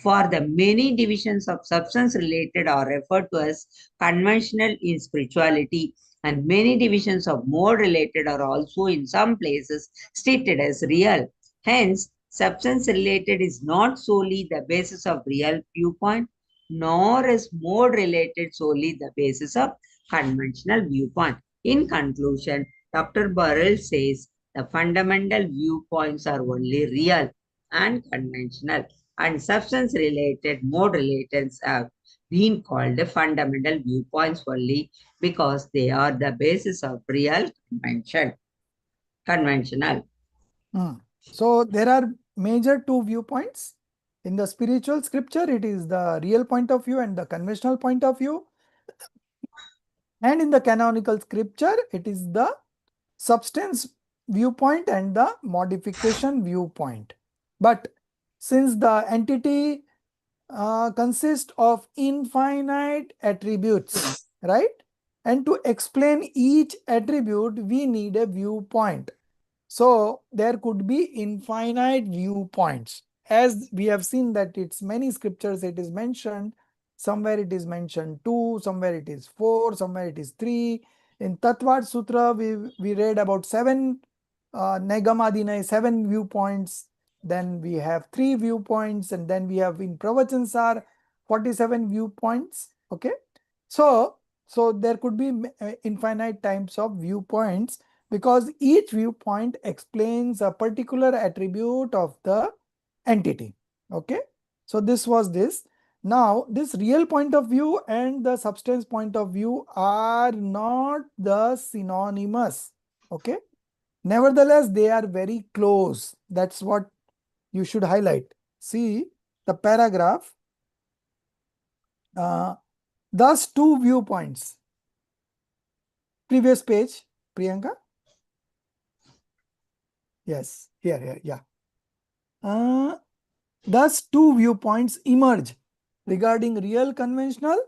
For the many divisions of substance-related are referred to as conventional in spirituality, and many divisions of mode-related are also in some places stated as real. Hence, substance-related is not solely the basis of real viewpoint, nor is mode related solely the basis of conventional viewpoint. In conclusion, Dr. Burrell says the fundamental viewpoints are only real and conventional, and substance related, mode related have been called the fundamental viewpoints only because they are the basis of real conventional. So there are major two viewpoints. In the spiritual scripture, it is the real point of view and the conventional point of view. And in the canonical scripture, it is the substance viewpoint and the modification viewpoint. But since the entity consists of infinite attributes, right? And to explain each attribute, we need a viewpoint. So there could be infinite viewpoints. As we have seen that it's many scriptures it is mentioned, somewhere it is mentioned 2, somewhere it is 4, somewhere it is 3. In Tattvad Sutra, we read about 7 Negamadinai, 7 viewpoints. Then we have 3 viewpoints, and then we have in Pravachan 47 viewpoints. Okay, so there could be infinite types of viewpoints, because each viewpoint explains a particular attribute of the entity. Okay, so this was this. Now, this real point of view and the substance point of view are not the synonymous. Okay, nevertheless, they are very close. That's what you should highlight. See the paragraph. Thus, two viewpoints. Previous page, Priyanka. Yes, here, yeah. Thus, two viewpoints emerge regarding real conventional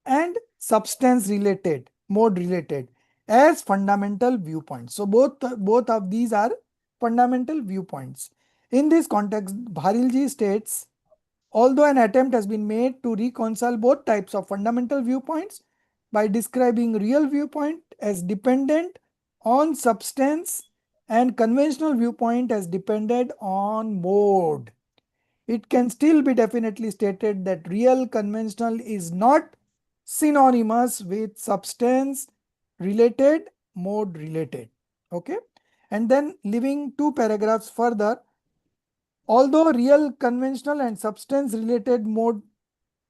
and substance related, mode related, as fundamental viewpoints. So both of these are fundamental viewpoints. In this context, Bharilji states, although an attempt has been made to reconcile both types of fundamental viewpoints by describing real viewpoint as dependent on substance and conventional viewpoint as dependent on mode, it can still be definitely stated that real conventional is not synonymous with substance related, mode related. Okay, and then leaving 2 paragraphs further, although real conventional and substance related mode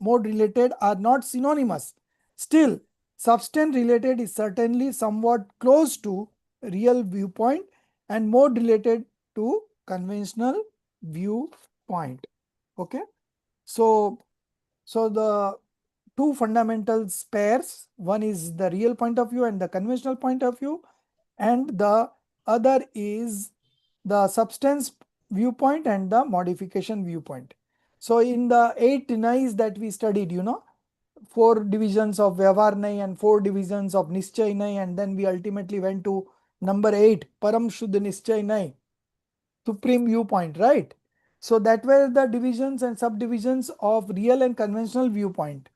related are not synonymous, still substance related is certainly somewhat close to real viewpoint and mode related to conventional viewpoint. Okay. So the two fundamental pairs, one is the real point of view and the conventional point of view, and the other is the substance viewpoint and the modification viewpoint. So in the 8 Nais that we studied, 4 divisions of Vyavhar Nai and 4 divisions of Nischay Nai, and then we ultimately went to number 8, Param Shuddha Nischay Nai, supreme viewpoint, right? So that were the divisions and subdivisions of real and conventional viewpoint.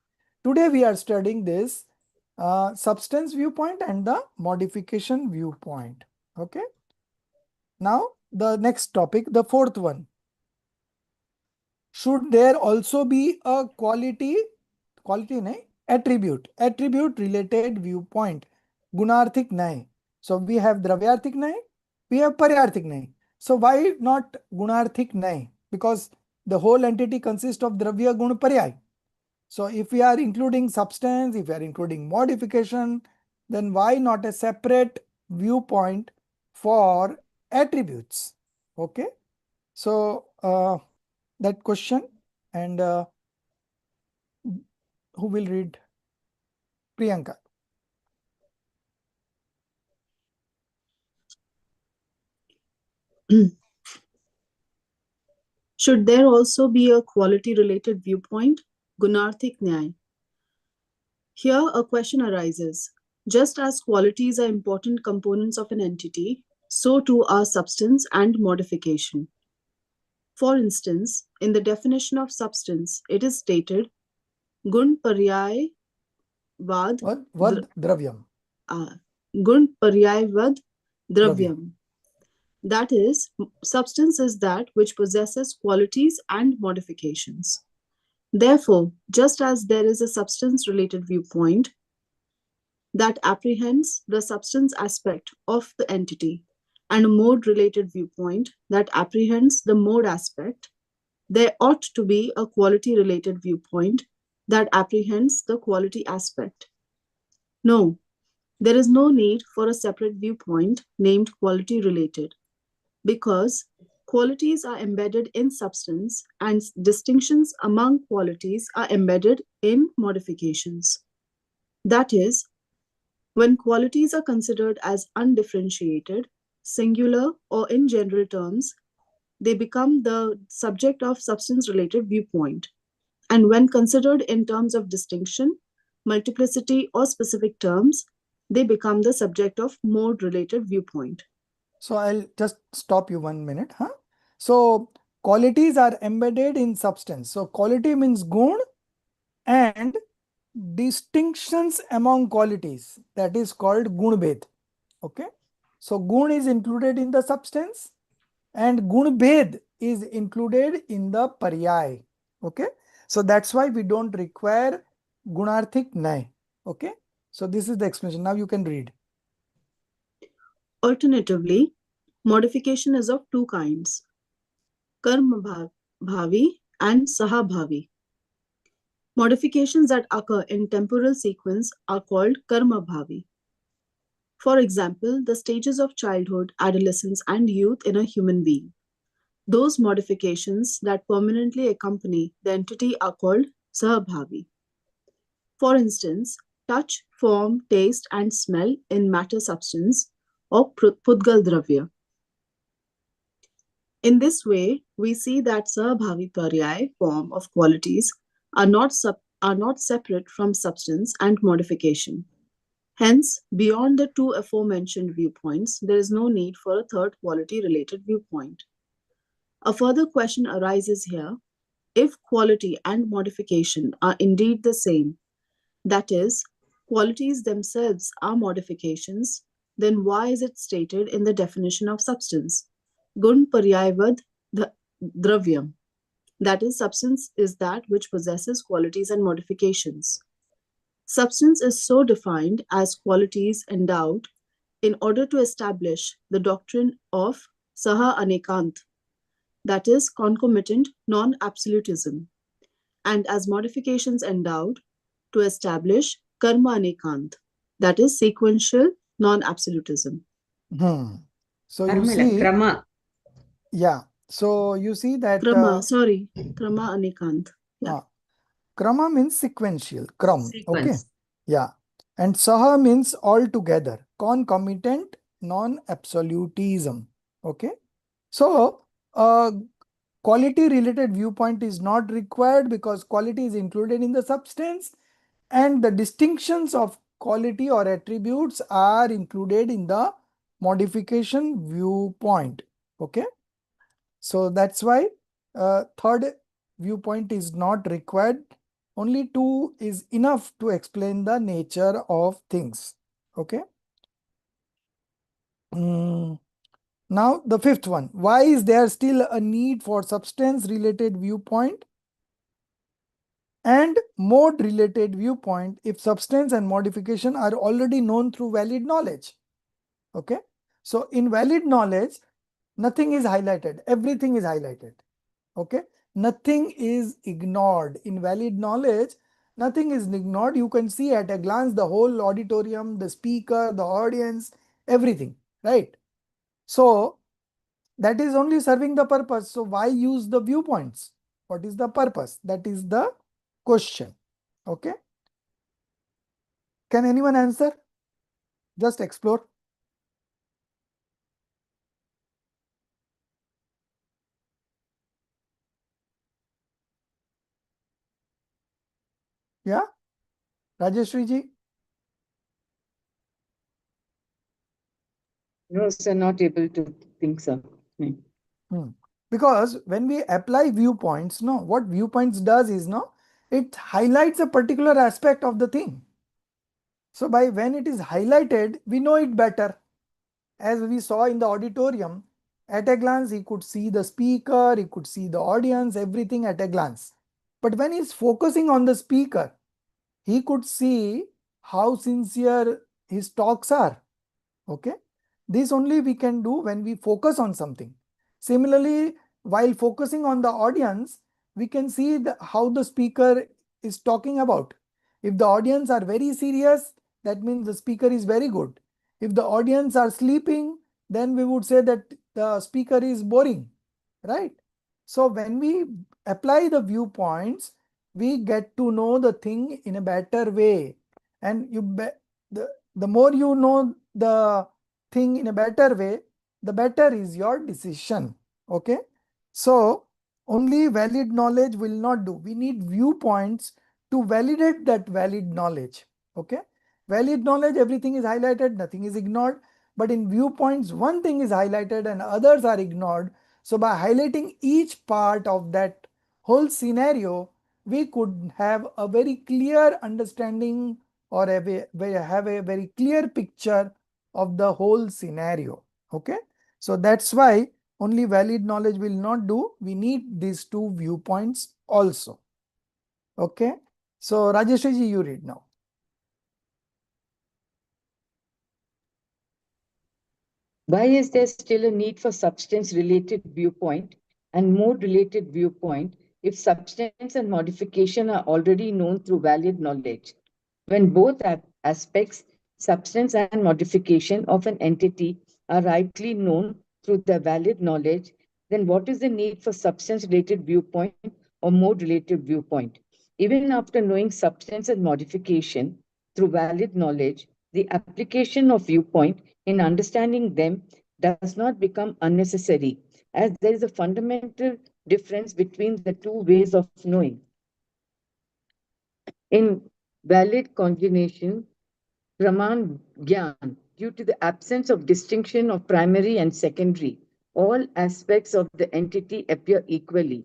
Today we are studying this substance viewpoint and the modification viewpoint. Okay. Now the next topic, the fourth one. Should there also be a quality attribute related viewpoint, Gunarthik Nai? So we have Dravyarthik Nai, we have Paryarthik Nai. So why not Gunarthik Nai? Because the whole entity consists of Dravya Gun Paryay. So if we are including substance, if we are including modification, then why not a separate viewpoint for attributes? Okay. So that question, and who will read? Priyanka. Should there also be a quality-related viewpoint, Gunarthik Nyay? Here a question arises. Just as qualities are important components of an entity, so too are substance and modification. For instance, in the definition of substance, it is stated, Gun Paryay Vad Vad Dravyam. Gun Paryay Vad Dravyam. That is, substance is that which possesses qualities and modifications. Therefore, just as there is a substance-related viewpoint that apprehends the substance aspect of the entity and a mode-related viewpoint that apprehends the mode aspect, there ought to be a quality-related viewpoint that apprehends the quality aspect. No, there is no need for a separate viewpoint named quality-related, because qualities are embedded in substance and distinctions among qualities are embedded in modifications. That is, when qualities are considered as undifferentiated, singular, or in general terms, they become the subject of substance-related viewpoint. And when considered in terms of distinction, multiplicity, or specific terms, they become the subject of mode-related viewpoint. So I'll just stop you 1 minute. So qualities are embedded in substance. So quality means gun and distinctions among qualities, that is called gun bhed. Okay. So gun is included in the substance and gun bhed is included in the paryay. Okay. So that's why we don't require Gunarthik Nai. Okay. So this is the explanation. Now you can read. Alternatively, modification is of two kinds, karma bhavi and sahabhavi. Modifications that occur in temporal sequence are called karma bhavi. For example, the stages of childhood, adolescence, and youth in a human being. Those modifications that permanently accompany the entity are called sahabhavi. For instance, touch, form, taste, and smell in matter substance or pudgal dravya. In this way, we see that sahabhavi paryay form of qualities are not separate from substance and modification. Hence, beyond the two aforementioned viewpoints, there is no need for a third quality-related viewpoint. A further question arises here. If quality and modification are indeed the same, that is, qualities themselves are modifications, then why is it stated in the definition of substance, gun paryayavad dravyam? That is, substance is that which possesses qualities and modifications. Substance is so defined as qualities endowed in order to establish the doctrine of saha anekant, that is, concomitant non-absolutism, and as modifications endowed to establish karma anekant, that is, sequential non-absolutism. So you see, Yeah. So you see that Krama, sorry. Krama Anikant. Yeah. krama means sequential. Kram. Okay. Sequence. Yeah. And saha means altogether. Concomitant, non-absolutism. Okay. So quality related viewpoint is not required because quality is included in the substance, and the distinctions of quality or attributes are included in the modification viewpoint. Okay. So that's why third viewpoint is not required. Only two is enough to explain the nature of things. Okay. Mm. Now the fifth one. Why is there still a need for substance related viewpoint and mode related viewpoint if substance and modification are already known through valid knowledge? Okay. So in valid knowledge, nothing is highlighted. Everything is highlighted. Okay. Nothing is ignored. In valid knowledge, nothing is ignored. You can see at a glance the whole auditorium, the speaker, the audience, everything. Right. So that is only serving the purpose. So why use the viewpoints? What is the purpose? That is the question. Okay. Can anyone answer? Just explore. Yeah. Rajeshri ji? No, sir, not able to think so. Because when we apply viewpoints, no, what viewpoints does is, no, it highlights a particular aspect of the thing. So by when it is highlighted, we know it better. As we saw in the auditorium, at a glance, he could see the speaker, he could see the audience, everything at a glance. But when he's focusing on the speaker, he could see how sincere his talks are. Okay. This only we can do when we focus on something. Similarly, while focusing on the audience, we can see how the speaker is talking about. If the audience are very serious, that means the speaker is very good. If the audience are sleeping, then we would say that the speaker is boring, right? So when we apply the viewpoints, we get to know the thing in a better way. And the more you know the thing in a better way, the better is your decision. Okay. So only valid knowledge will not do. We need viewpoints to validate that valid knowledge. Okay. Valid knowledge, everything is highlighted, nothing is ignored. But in viewpoints, one thing is highlighted and others are ignored. So by highlighting each part of that whole scenario, we could have a very clear understanding or have a very clear picture of the whole scenario. Okay. So that's why only valid knowledge will not do. We need these two viewpoints also. Okay. So Rajeshri ji, you read now. Why is there still a need for substance-related viewpoint and mode-related viewpoint if substance and modification are already known through valid knowledge? When both aspects, substance and modification of an entity, are rightly known through the valid knowledge, then what is the need for substance-related viewpoint or mode-related viewpoint? Even after knowing substance and modification through valid knowledge, the application of viewpoint in understanding them does not become unnecessary, as there is a fundamental difference between the two ways of knowing. In valid cognition, Praman Gyan, due to the absence of distinction of primary and secondary, all aspects of the entity appear equally.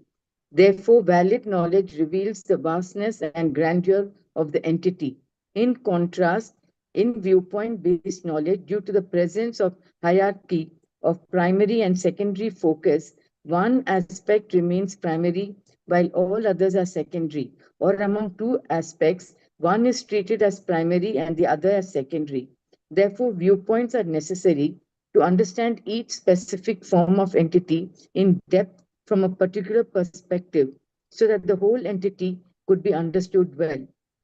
Therefore, valid knowledge reveals the vastness and grandeur of the entity. In contrast, in viewpoint-based knowledge, due to the presence of hierarchy of primary and secondary focus, one aspect remains primary while all others are secondary, or among two aspects, one is treated as primary and the other as secondary. Therefore, viewpoints are necessary to understand each specific form of entity in depth from a particular perspective so that the whole entity could be understood well.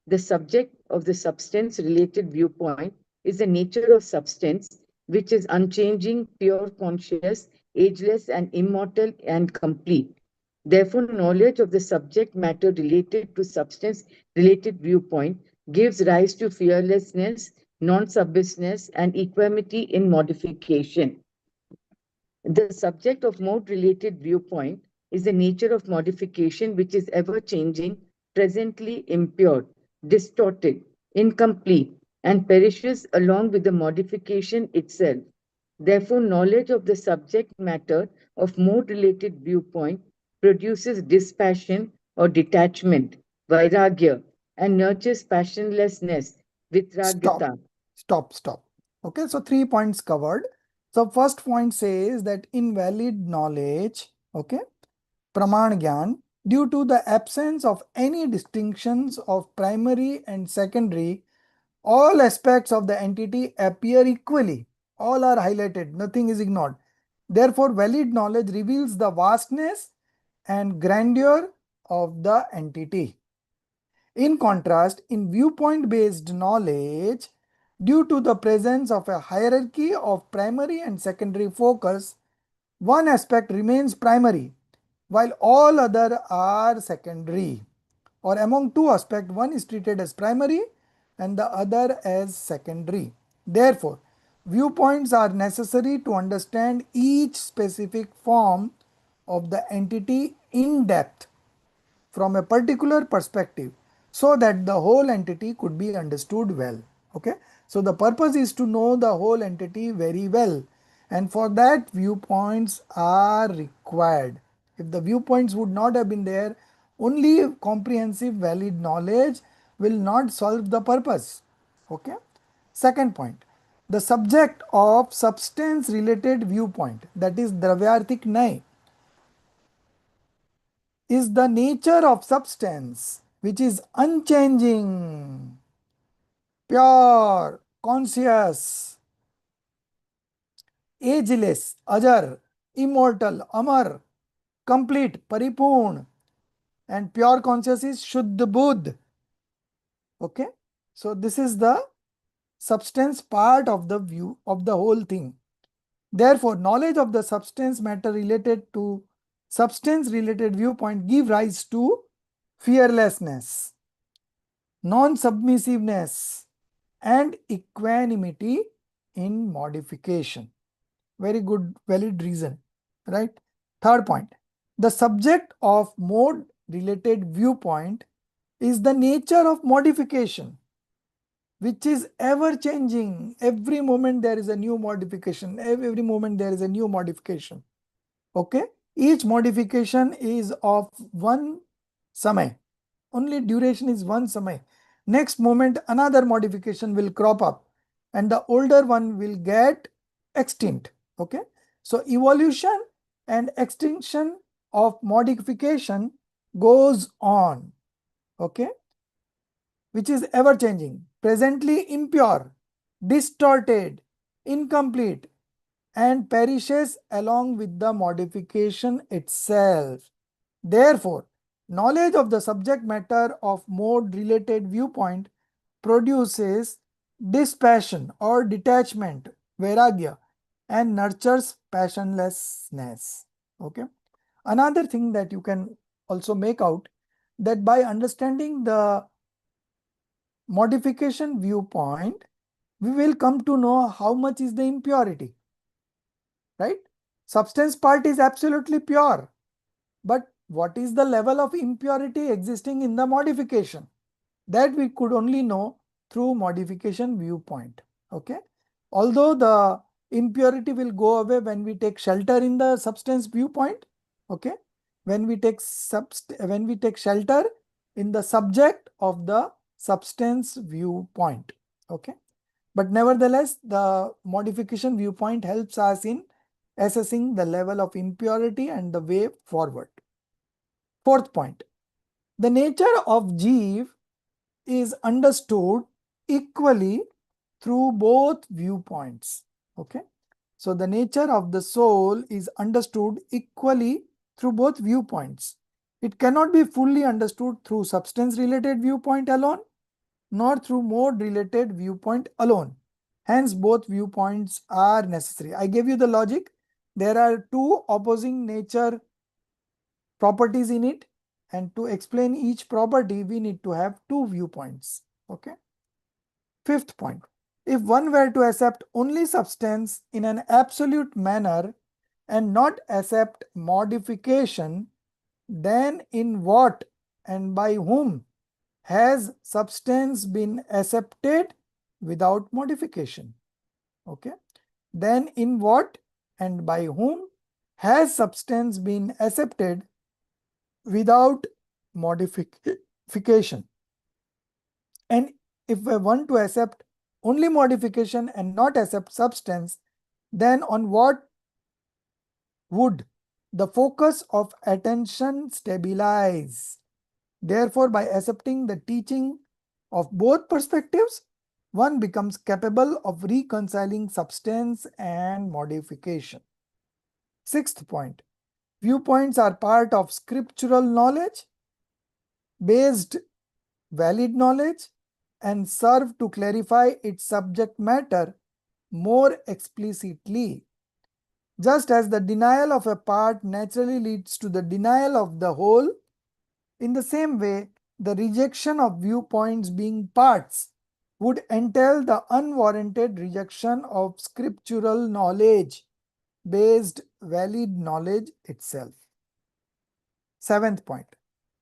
The subject of the substance related viewpoint is the nature of substance which is unchanging, pure, conscious, ageless, and immortal and complete. Therefore, knowledge of the subject matter related to substance-related viewpoint gives rise to fearlessness, non-submissiveness, and equanimity in modification. The subject of mode-related viewpoint is the nature of modification which is ever-changing, presently impure, distorted, incomplete, and perishes along with the modification itself. Therefore, knowledge of the subject matter of mode-related viewpoint produces dispassion or detachment, vairagya, and nurtures passionlessness, Stop, vitragyata. stop. Okay, so 3 points covered. So first point says that invalid knowledge, okay, praman gyan, due to the absence of any distinctions of primary and secondary, all aspects of the entity appear equally. All are highlighted, nothing is ignored. Therefore, valid knowledge reveals the vastness and grandeur of the entity. In contrast, in viewpoint-based knowledge, due to the presence of a hierarchy of primary and secondary focus, one aspect remains primary, while all other are secondary. Or among two aspects, one is treated as primary and the other as secondary. Therefore, viewpoints are necessary to understand each specific form of the entity in depth from a particular perspective so that the whole entity could be understood well. Okay, so the purpose is to know the whole entity very well, and for that viewpoints are required. If the viewpoints would not have been there, only comprehensive valid knowledge will not solve the purpose. Okay, second point, the subject of substance related viewpoint, that is dravyarthik nay, is the nature of substance which is unchanging, pure, conscious, ageless, ajar, immortal, amar, complete, paripurn, and pure conscious is Shuddha Buddh. Okay, so this is the substance part of the view of the whole thing. Therefore, knowledge of the substance matter related to substance related viewpoint give rise to fearlessness, non-submissiveness, and equanimity in modification. Very good, valid reason, right? Third point, the subject of mode related viewpoint is the nature of modification, which is ever changing. Every moment there is a new modification. Every moment there is a new modification. Okay, each modification is of one samay. Only duration is one samay. Next moment another modification will crop up and the older one will get extinct. Okay, so evolution and extinction of modification goes on. Okay, which is ever changing, presently impure, distorted, incomplete, and perishes along with the modification itself. Therefore, knowledge of the subject matter of mode related viewpoint produces dispassion or detachment, vairagya, and nurtures passionlessness. Okay. Another thing that you can also make out, that by understanding the modification viewpoint, we will come to know how much is the impurity, right? Substance part is absolutely pure, but what is the level of impurity existing in the modification? That we could only know through modification viewpoint. Okay, although the impurity will go away when we take shelter in the substance viewpoint. Okay, when we take shelter in the subject of the substance viewpoint. Okay, but nevertheless the modification viewpoint helps us in assessing the level of impurity and the way forward. Fourth point, the nature of Jeev is understood equally through both viewpoints. Okay, so the nature of the soul is understood equally through both viewpoints. It cannot be fully understood through substance related viewpoint alone, nor through mode related viewpoint alone. Hence, both viewpoints are necessary. I gave you the logic. There are two opposing nature properties in it, and to explain each property, we need to have two viewpoints. Okay. Fifth point. If one were to accept only substance in an absolute manner and not accept modification, then in what and by whom has substance been accepted without modification? Okay. Then in what and by whom has substance been accepted without modification? And if we want to accept only modification and not accept substance, then on what would the focus of attention stabilize? Therefore, by accepting the teaching of both perspectives, one becomes capable of reconciling substance and modification. Sixth point, viewpoints are part of scriptural knowledge, based valid knowledge, and serve to clarify its subject matter more explicitly. Just as the denial of a part naturally leads to the denial of the whole, in the same way, the rejection of viewpoints being parts would entail the unwarranted rejection of scriptural knowledge, based valid knowledge itself. Seventh point,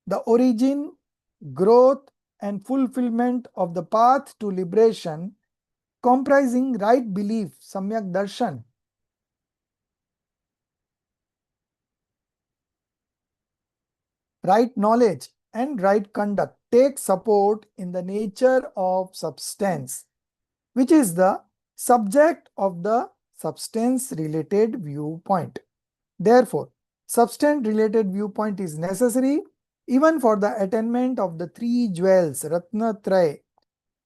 the origin, growth, and fulfillment of the path to liberation, comprising right belief, samyak darshan, right knowledge, and right conduct, take support in the nature of substance, which is the subject of the substance-related viewpoint. Therefore, substance-related viewpoint is necessary even for the attainment of the three jewels, Ratnatraya.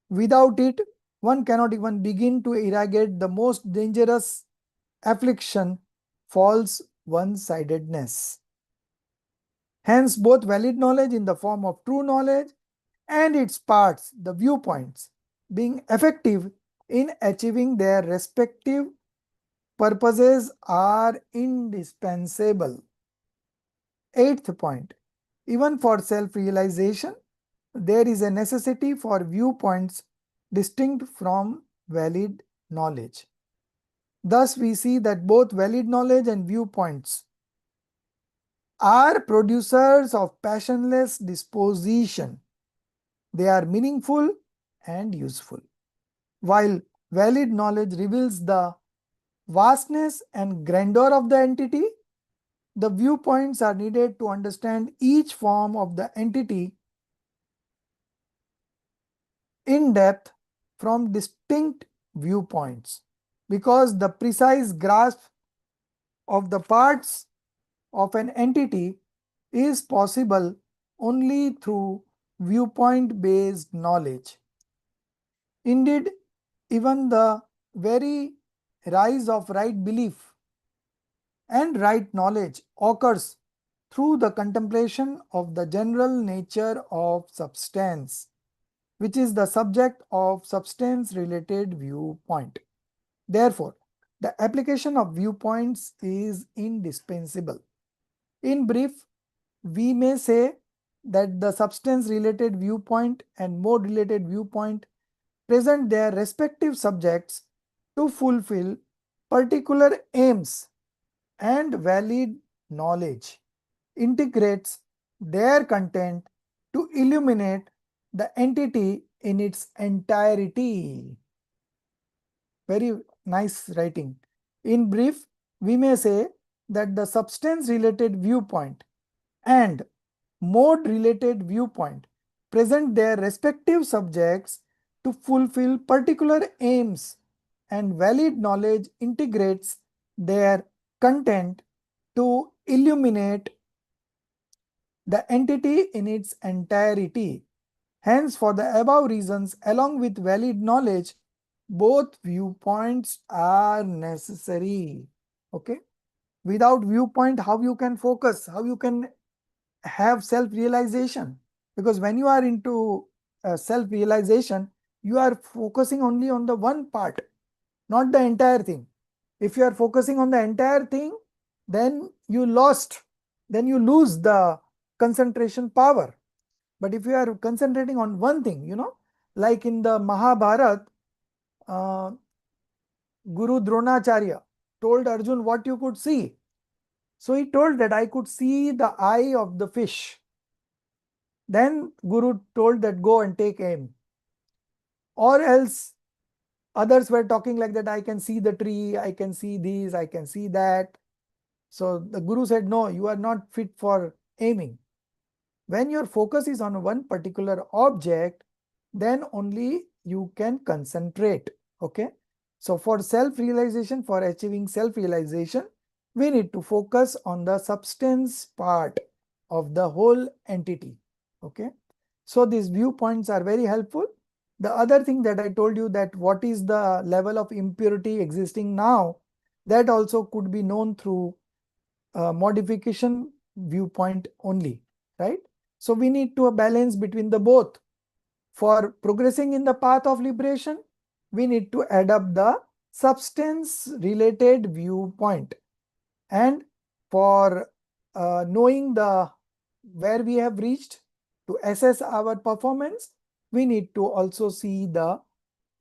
Without it, one cannot even begin to irrigate the most dangerous affliction, false one-sidedness. Hence, both valid knowledge in the form of true knowledge and its parts, the viewpoints, being effective in achieving their respective purposes are indispensable. Eighth point, even for self-realization, there is a necessity for viewpoints distinct from valid knowledge. Thus, we see that both valid knowledge and viewpoints are producers of passionless disposition. They are meaningful and useful. While valid knowledge reveals the vastness and grandeur of the entity, the viewpoints are needed to understand each form of the entity in depth from distinct viewpoints, because the precise grasp of the parts of an entity is possible only through viewpoint-based knowledge. Indeed, even the very rise of right belief and right knowledge occurs through the contemplation of the general nature of substance, which is the subject of substance-related viewpoint. Therefore, the application of viewpoints is indispensable. In brief, we may say that the substance-related viewpoint and mode-related viewpoint present their respective subjects to fulfill particular aims, and valid knowledge integrates their content to illuminate the entity in its entirety. Very nice writing. In brief, we may say that the substance-related viewpoint and mode-related viewpoint present their respective subjects to fulfill particular aims, and valid knowledge integrates their content to illuminate the entity in its entirety. Hence, for the above reasons, along with valid knowledge, both viewpoints are necessary. Okay. Without viewpoint, how you can focus, how you can have self-realization? Because when you are into self-realization, you are focusing only on the one part. not the entire thing. If you are focusing on the entire thing, then you lose the concentration power. But if you are concentrating on one thing, like in the Mahabharata, Guru Dronacharya told Arjun what you could see. So he told that I could see the eye of the fish. Then Guru told that go and take aim. Or else others were talking like that, I can see the tree, I can see this, I can see that. So the Guru said, no, you are not fit for aiming. When your focus is on one particular object, then only you can concentrate. Okay. So for self-realization, for achieving self-realization, we need to focus on the substance part of the whole entity. Okay. So these viewpoints are very helpful. The other thing that I told you, that what is the level of impurity existing now, that also could be known through modification viewpoint only, right? So we need to balance between the both. For progressing in the path of liberation, we need to adopt the substance related viewpoint. And for knowing where we have reached, to assess our performance, we need to also see the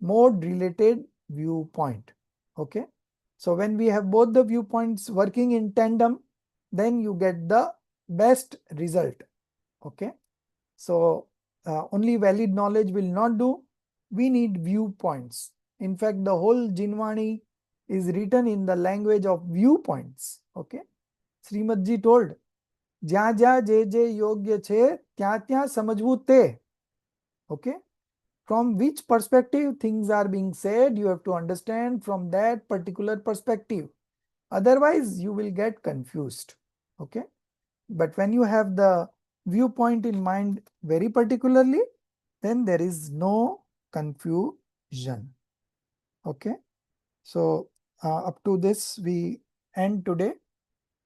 mode related viewpoint. Okay. So when we have both the viewpoints working in tandem, then you get the best result. Okay. So only valid knowledge will not do. We need viewpoints. In fact, the whole Jinwani is written in the language of viewpoints. Okay. Srimad Ji told, જ્યાં જ્યાં જે જે યોગ્ય છે ત્યાં ત્યાં સમજવું તે. Okay. From which perspective things are being said, you have to understand from that particular perspective. Otherwise, you will get confused. Okay. But when you have the viewpoint in mind very particularly, then there is no confusion. Okay. So up to this we end today.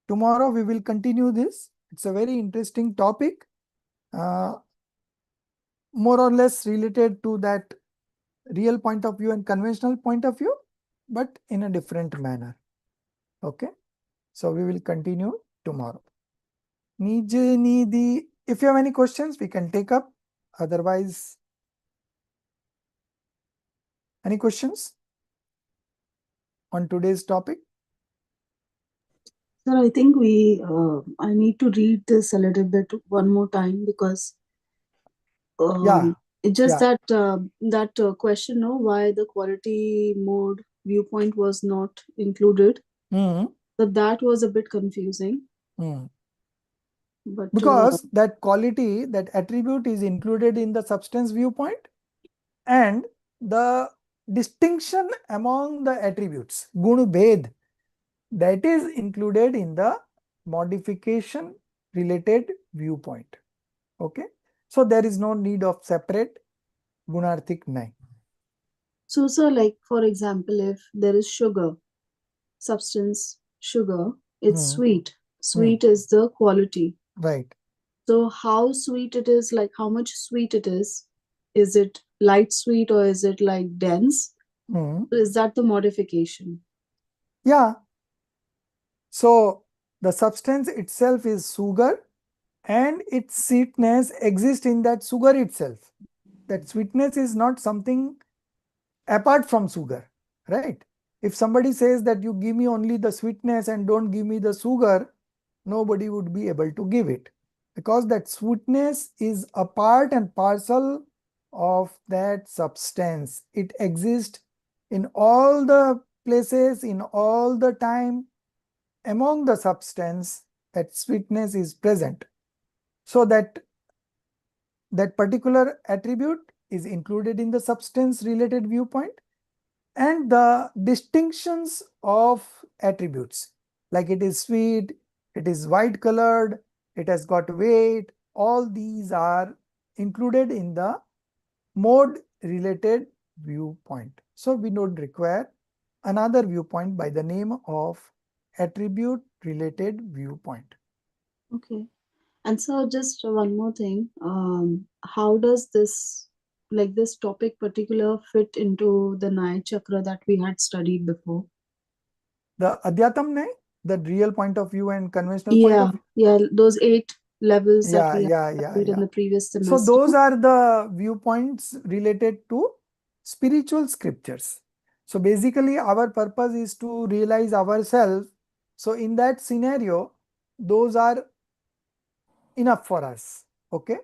Tomorrow we will continue this. It's a very interesting topic, more or less related to that real point of view and conventional point of view, but in a different manner. Okay. So we will continue tomorrow. Nije Nidi. If you have any questions, we can take up. Otherwise, any questions on today's topic? Sir, I think I need to read this a little bit one more time because Yeah. it's just Yeah. that question, no, why the quality mode viewpoint was not included. Mhm. So that was a bit confusing. But Because that quality, that attribute is included in the substance viewpoint, and the distinction among the attributes, gunu bhed, that is included in the modification related viewpoint. Okay. So there is no need of separate gunarthik nahi. so, sir, like for example, if there is sugar, substance sugar, it's sweet. Sweet is the quality. Right. So how sweet it is, like how much sweet it is it light sweet or is it like dense? Is that the modification? Yeah. So the substance itself is sugar, and its sweetness exists in that sugar itself. That sweetness is not something apart from sugar, right? If somebody says that you give me only the sweetness and don't give me the sugar, nobody would be able to give it, because that sweetness is a part and parcel of that substance. It exists in all the places, in all the time. Among the substance, that sweetness is present. So that particular attribute is included in the substance related viewpoint. And the distinctions of attributes, like it is sweet, it is white colored, it has got weight, all these are included in the mode related viewpoint. So we don't require another viewpoint by the name of attribute related viewpoint. Okay. And so just one more thing. How does this like this topic particular fit into the Naya chakra that we had studied before? The Adhyatam Nay, the real point of view and conventional point Yeah, of view. yeah, those 8 levels that we Yeah. had studied in the previous So semester. those are the viewpoints related to spiritual scriptures. So basically our purpose is to realize ourselves. So in that scenario, those are enough for us. Okay.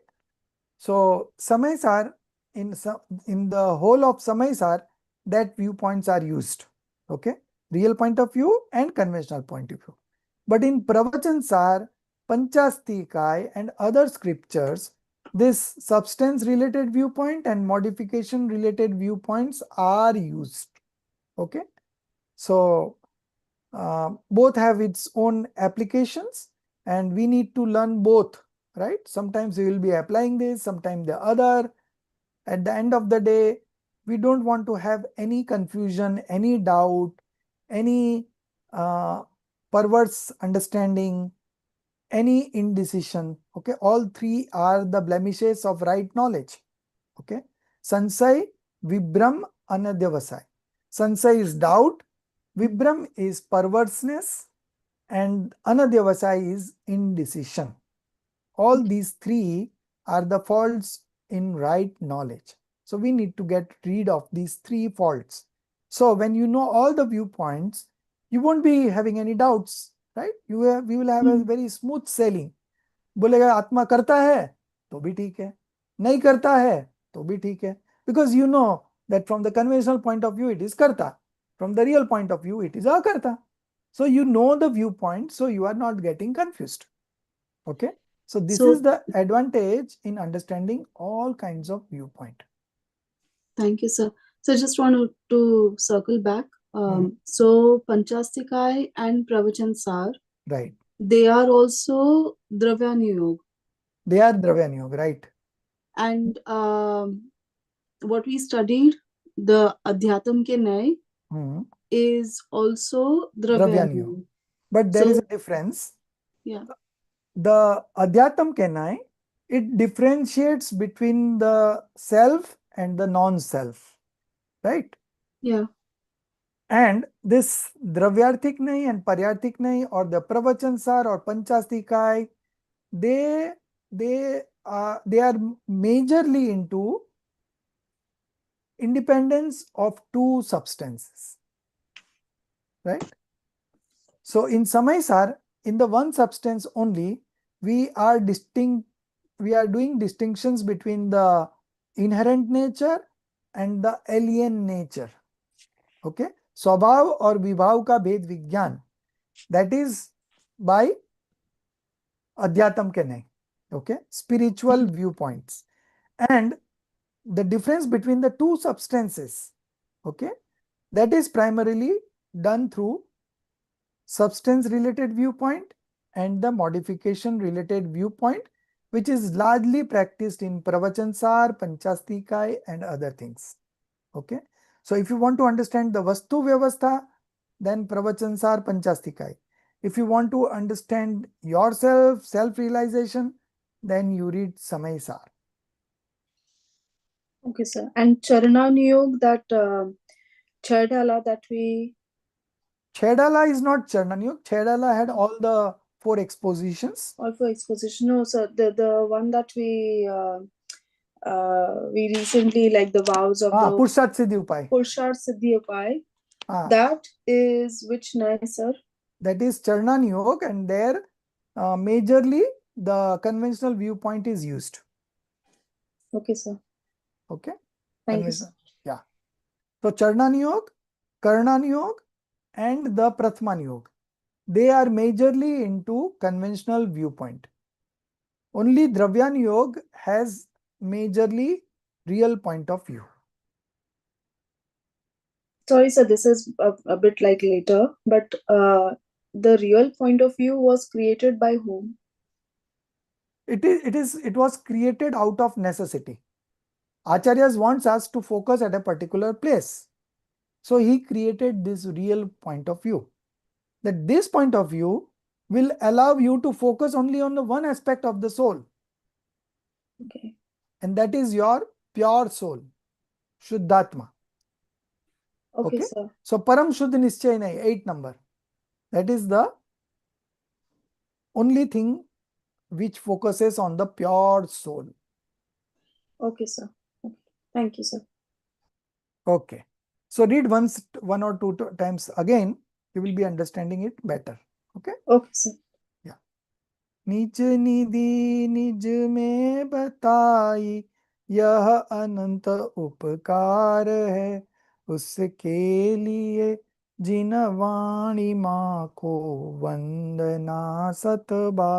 So Samaysar, in the whole of Samaysar, that viewpoints are used. Okay. Real point of view and conventional point of view. But in Pravachan-sar, Panchastikai and other scriptures, this substance related viewpoint and modification related viewpoints are used. Okay. So both have its own applications and we need to learn both, right? Sometimes we will be applying this, sometimes the other. At the end of the day, we don't want to have any confusion, any doubt, any perverse understanding, any indecision. Okay, all three are the blemishes of right knowledge. Okay, Sansai, Vibram, Anadyavasai. Sansai is doubt, Vibram is perverseness, and Anadyavasai is indecision. All these three are the faults in right knowledge. So we need to get rid of these three faults. So when you know all the viewpoints, you won't be having any doubts, right? We will have a very smooth sailing. बोलेगा आत्मा करता है तो भी ठीक है, नहीं करता है तो भी ठीक है, because you know that from the conventional point of view it is karta, from the real point of view it is akarta. So you know the viewpoint, so you are not getting confused. Okay, so this is the advantage in understanding all kinds of viewpoint. Thank you, sir. So I just want to circle back. So Panchastikai and Pravachan-sar, Right, they are also Dravyanyog. they are Dravyanyog, right? And what we studied, the Adhyatam ke Nay, is also Dravyanyog. Dravyanyog. But there is So- a difference. Yeah. The Adhyatam Kenai, it differentiates between the self and the non-self, right? Yeah. And this Dravyarthik Nai and Paryarthik Nai, or the Pravachansar or Panchastikai, they are majorly into independence of two substances, right? So in Samaysar, in the one substance only, we are doing distinctions between the inherent nature and the alien nature. Okay, स्वभाव और विभाव का भेद विज्ञान, that is by Adhyatam के नहीं. Okay, spiritual viewpoints, and the difference between the two substances, okay, that is primarily done through substance related viewpoint and the modification related viewpoint, which is largely practiced in Pravachansar, Panchastikai and other things. Okay. So if you want to understand the Vastu Vyavastha, then Pravachansar, Panchastikai. If you want to understand yourself, self-realization, then you read Samaysar. Okay, sir. And Charana Niyog, that Chardala that we... Chedala is not Charnanyog. Chedala had all the 4 expositions. All for exposition. No, sir. The one that we recently, like the vows of the Purshat Siddhi Upay. Purshat Siddhi Upay. That is which Nay, sir? That is Charnanyog, and there majorly the conventional viewpoint is used. Okay, sir. Okay. Thank you, sir. Yeah. So Charnanyog, Karnanyog and the Prathmanyog, they are majorly into conventional viewpoint. Only Dravyanyog has majorly real point of view. Sorry, sir, this is a bit like later, but the real point of view was created by whom? It was created out of necessity. Acharyas wants us to focus at a particular place. So he created this real point of view. That this point of view will allow you to focus only on the one aspect of the soul. Okay. And that is your pure soul, Shuddhatma. Okay, Okay. sir. So Param Shuddh Nischay nahi, 8 number. That is the only thing which focuses on the pure soul. Okay, sir. Okay. Thank you, sir. Okay. So read once, one or two times again, you will be understanding it better. Okay. Okay, sir. Yeah. निज निधि निज में बताई, यह अनंत उपकार है, उसके लिए जिन वाणी माँ को वंदना सत बार।